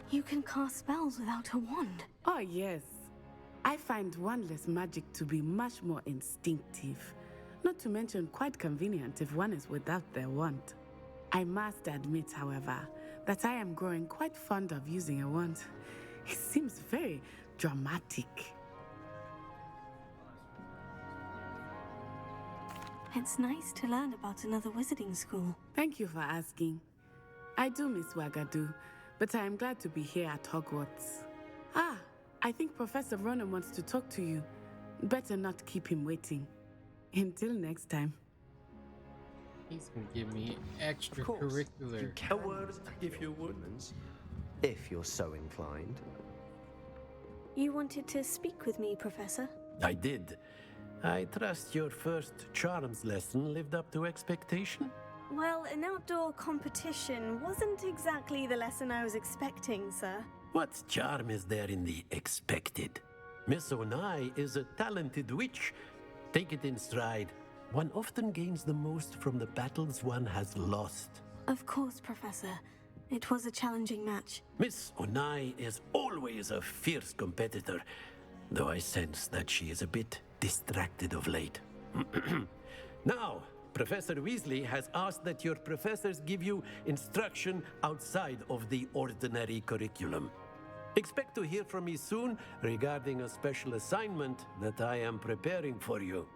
You can cast spells without a wand.
Oh, yes. I find wandless magic to be much more instinctive. Not to mention quite convenient if one is without their wand. I must admit, however, that I am growing quite fond of using a wand. It seems very dramatic.
It's nice to learn about another wizarding school.
Thank you for asking. I do miss Wagadu, but I am glad to be here at Hogwarts. Ah, I think Professor Ronan wants to talk to you. Better not keep him waiting. Until next time.
He's gonna give me extracurricular.
A word, if you would. If you're so inclined.
You wanted to speak with me, Professor?
I did. I trust your first charms lesson lived up to expectation?
Well, an outdoor competition wasn't exactly the lesson I was expecting, sir.
What charm is there in the expected? Miss Onai is a talented witch. Take it in stride. One often gains the most from the battles one has lost.
Of course, Professor. It was a challenging match.
Miss Onai is always a fierce competitor, though I sense that she is a bit distracted of late. Now, Professor Weasley has asked that your professors give you instruction outside of the ordinary curriculum. Expect to hear from me soon regarding a special assignment that I am preparing for you.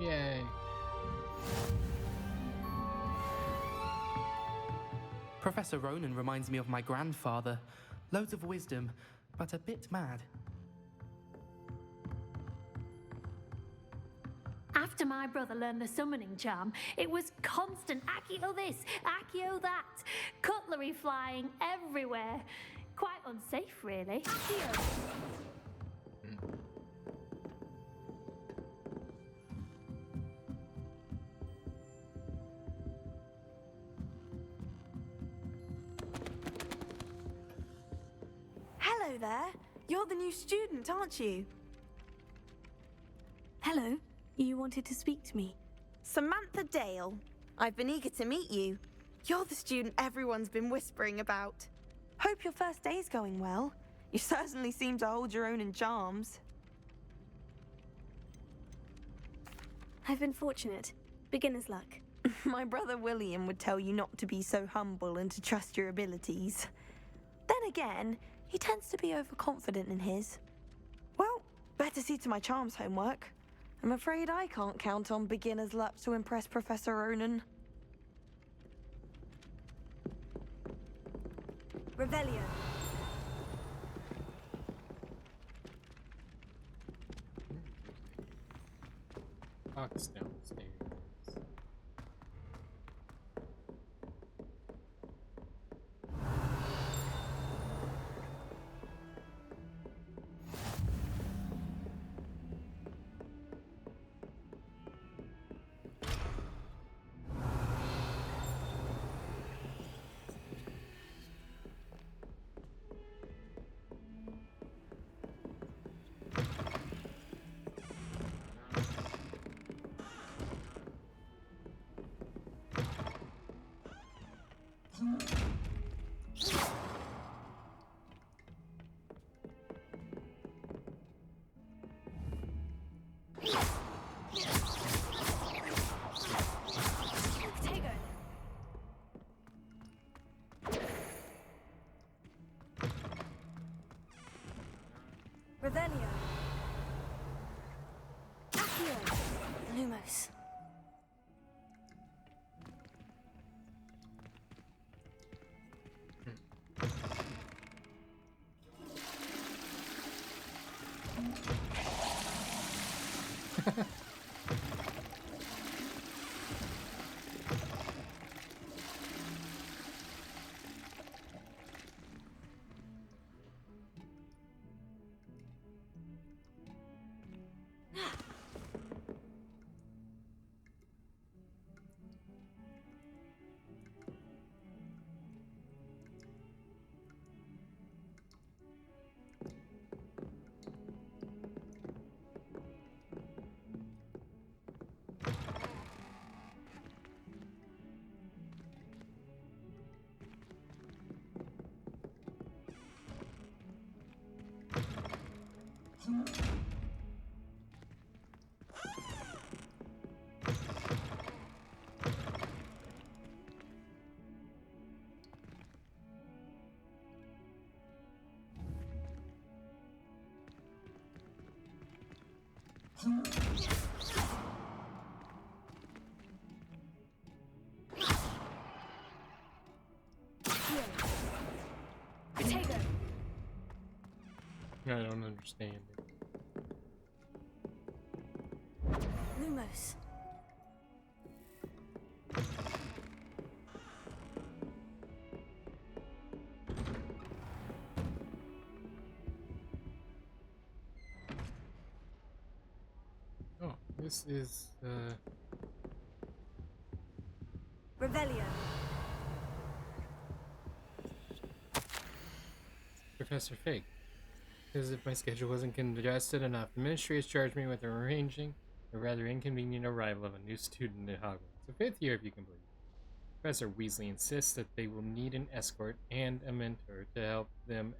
Yay.
Professor Ronan reminds me of my grandfather. Loads of wisdom, but a bit mad.
After my brother learned the summoning charm, it was constant Accio this, Accio that, cutlery flying everywhere. Quite unsafe, really. Accio!
Hello there. You're the new student, aren't you?
Hello. You wanted to speak to me?
Samantha Dale. I've been eager to meet you. You're the student everyone's been whispering about. Hope your first day's going well. You certainly seem to hold your own in charms.
I've been fortunate. Beginner's luck.
My brother William would tell you not to be so humble and to trust your abilities. Then again, he tends to be overconfident in his. Well, better see to my charms homework. I'm afraid I can't count on beginner's luck to impress Professor Ronan.
Revelio.
Box downstairs.
Revelio. Accio. Lumos.
I don't understand it.
Lumos.
Oh, this is
Revelio.
Professor Fig. As if my schedule wasn't congested enough, the ministry has charged me with arranging the rather inconvenient arrival of a new student at Hogwarts. A 5th year, if you can believe. Professor Weasley insists that they will need an escort and a mentor to help them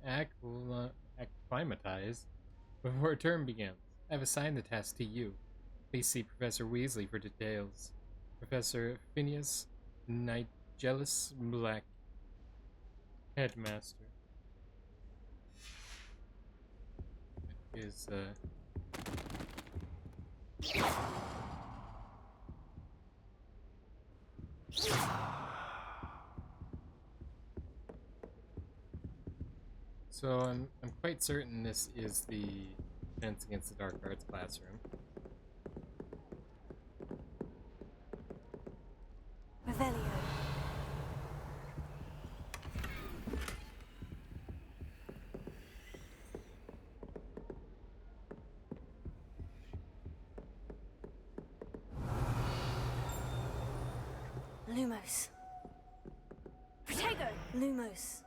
acclimatize before term begins. I've assigned the task to you. Please see Professor Weasley for details. Professor Phineas Nigellus Black, Headmaster. Is so I'm quite certain this is the Defense Against the Dark Arts classroom.
Revelio. Lumos. Protego. Lumos.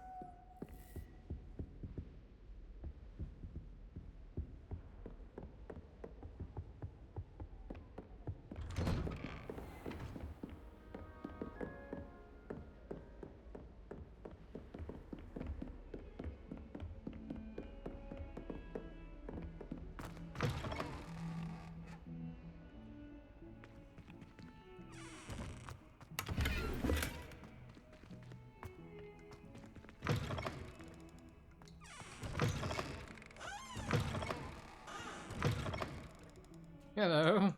Hello.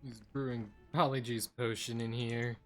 He's brewing Polyjuice potion in here.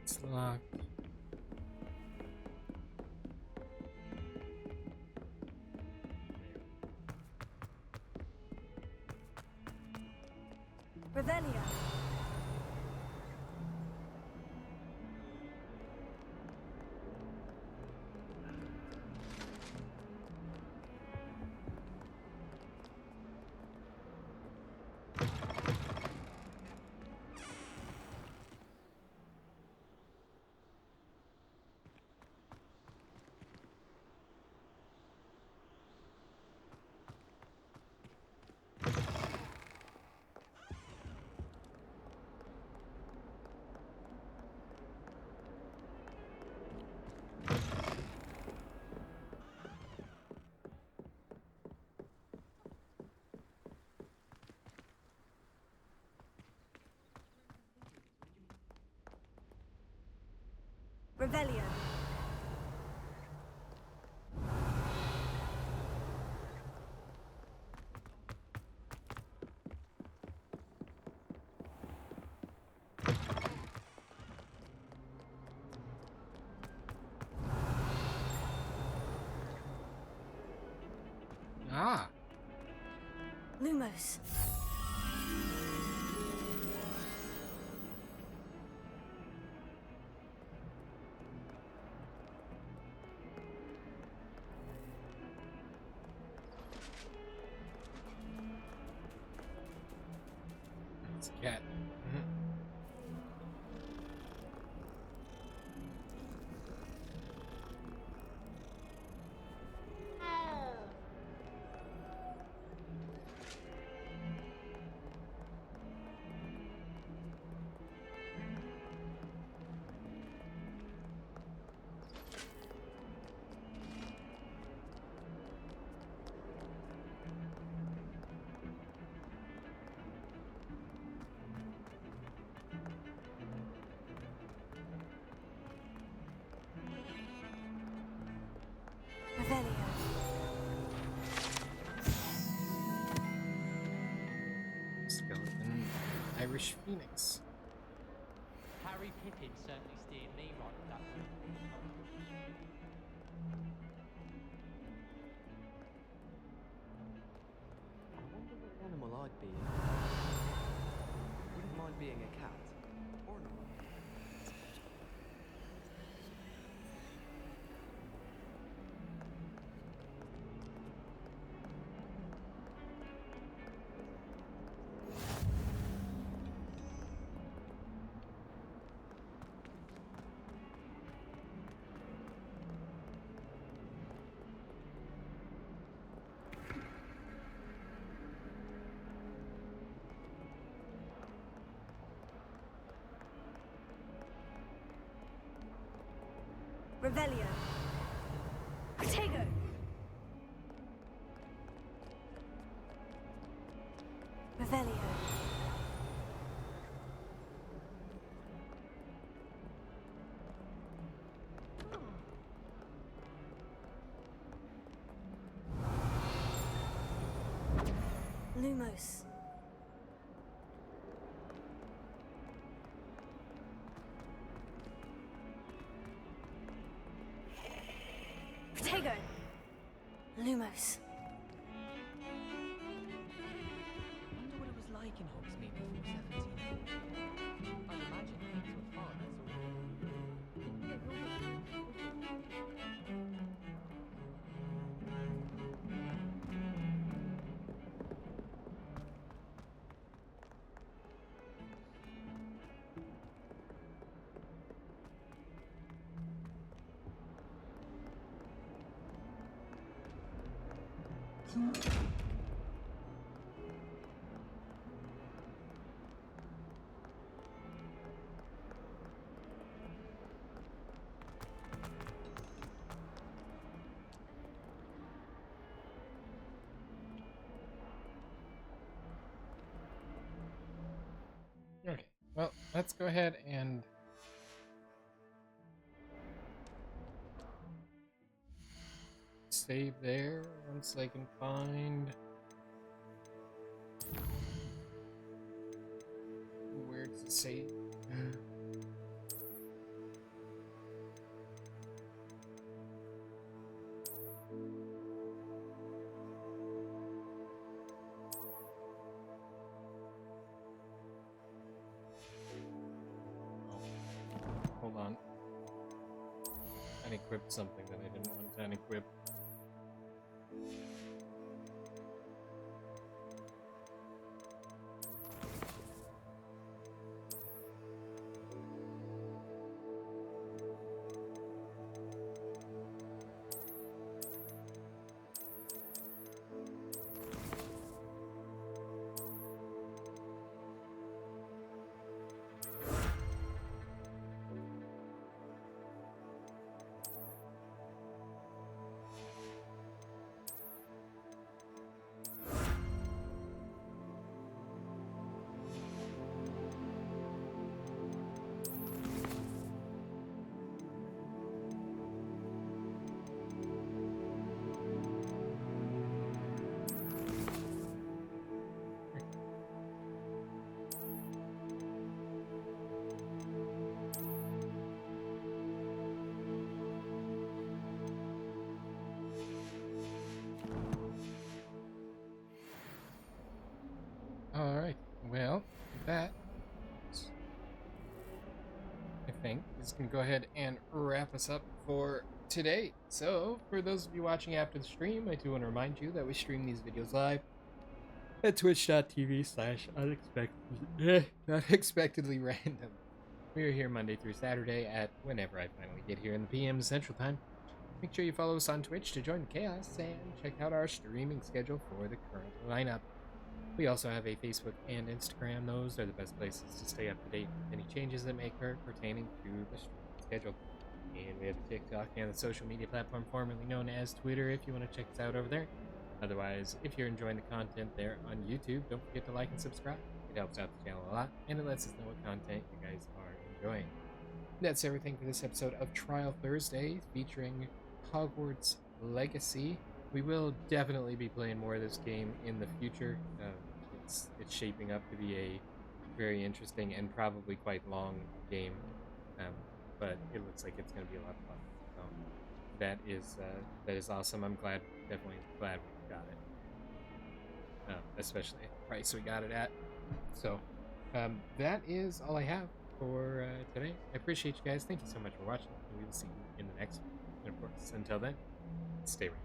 It's locked.
Revelio. Revelio.
Ah.
Lumos.
It's a cat.
Revelio.
Skeleton Irish Phoenix.
Harry Pippin certainly steered me right with that one.
I wonder what animal I'd be. Wouldn't mind being a cat or an orange.
Revelio. Protego. Revelio. Lumos. Protego. Lumos.
Wonder what it was like in Hogsmeade before 1740. I'd imagine things were far less
Okay, well, let's go ahead and save there once I can find where to save. Hold on. Unequipped something that I didn't want to unequip. Alright, well, that, I think, is going to go ahead and wrap us up for today. So, for those of you watching after the stream, I do want to remind you that we stream these videos live at twitch.tv/unexpectedly random. We are here Monday through Saturday at whenever I finally get here in the PM Central Time. Make sure you follow us on Twitch to join the chaos and check out our streaming schedule for the current lineup. We also have a Facebook and Instagram. Those are the best places to stay up to date with any changes that may occur pertaining to the streaming schedule. And we have a TikTok and a social media platform formerly known as Twitter if you want to check us out over there. Otherwise, if you're enjoying the content there on YouTube, don't forget to like and subscribe. It helps out the channel a lot, and it lets us know what content you guys are enjoying. That's everything for this episode of Trial Thursday, featuring Hogwarts Legacy. We will definitely be playing more of this game in the future. It's shaping up to be a very interesting and probably quite long game, but it looks like it's going to be a lot of fun. So that is awesome. I'm definitely glad we got it, especially the price we got it at. So that is all I have for today. I appreciate you guys. Thank you so much for watching, and we will see you in the next one. And of course, until then, stay ready.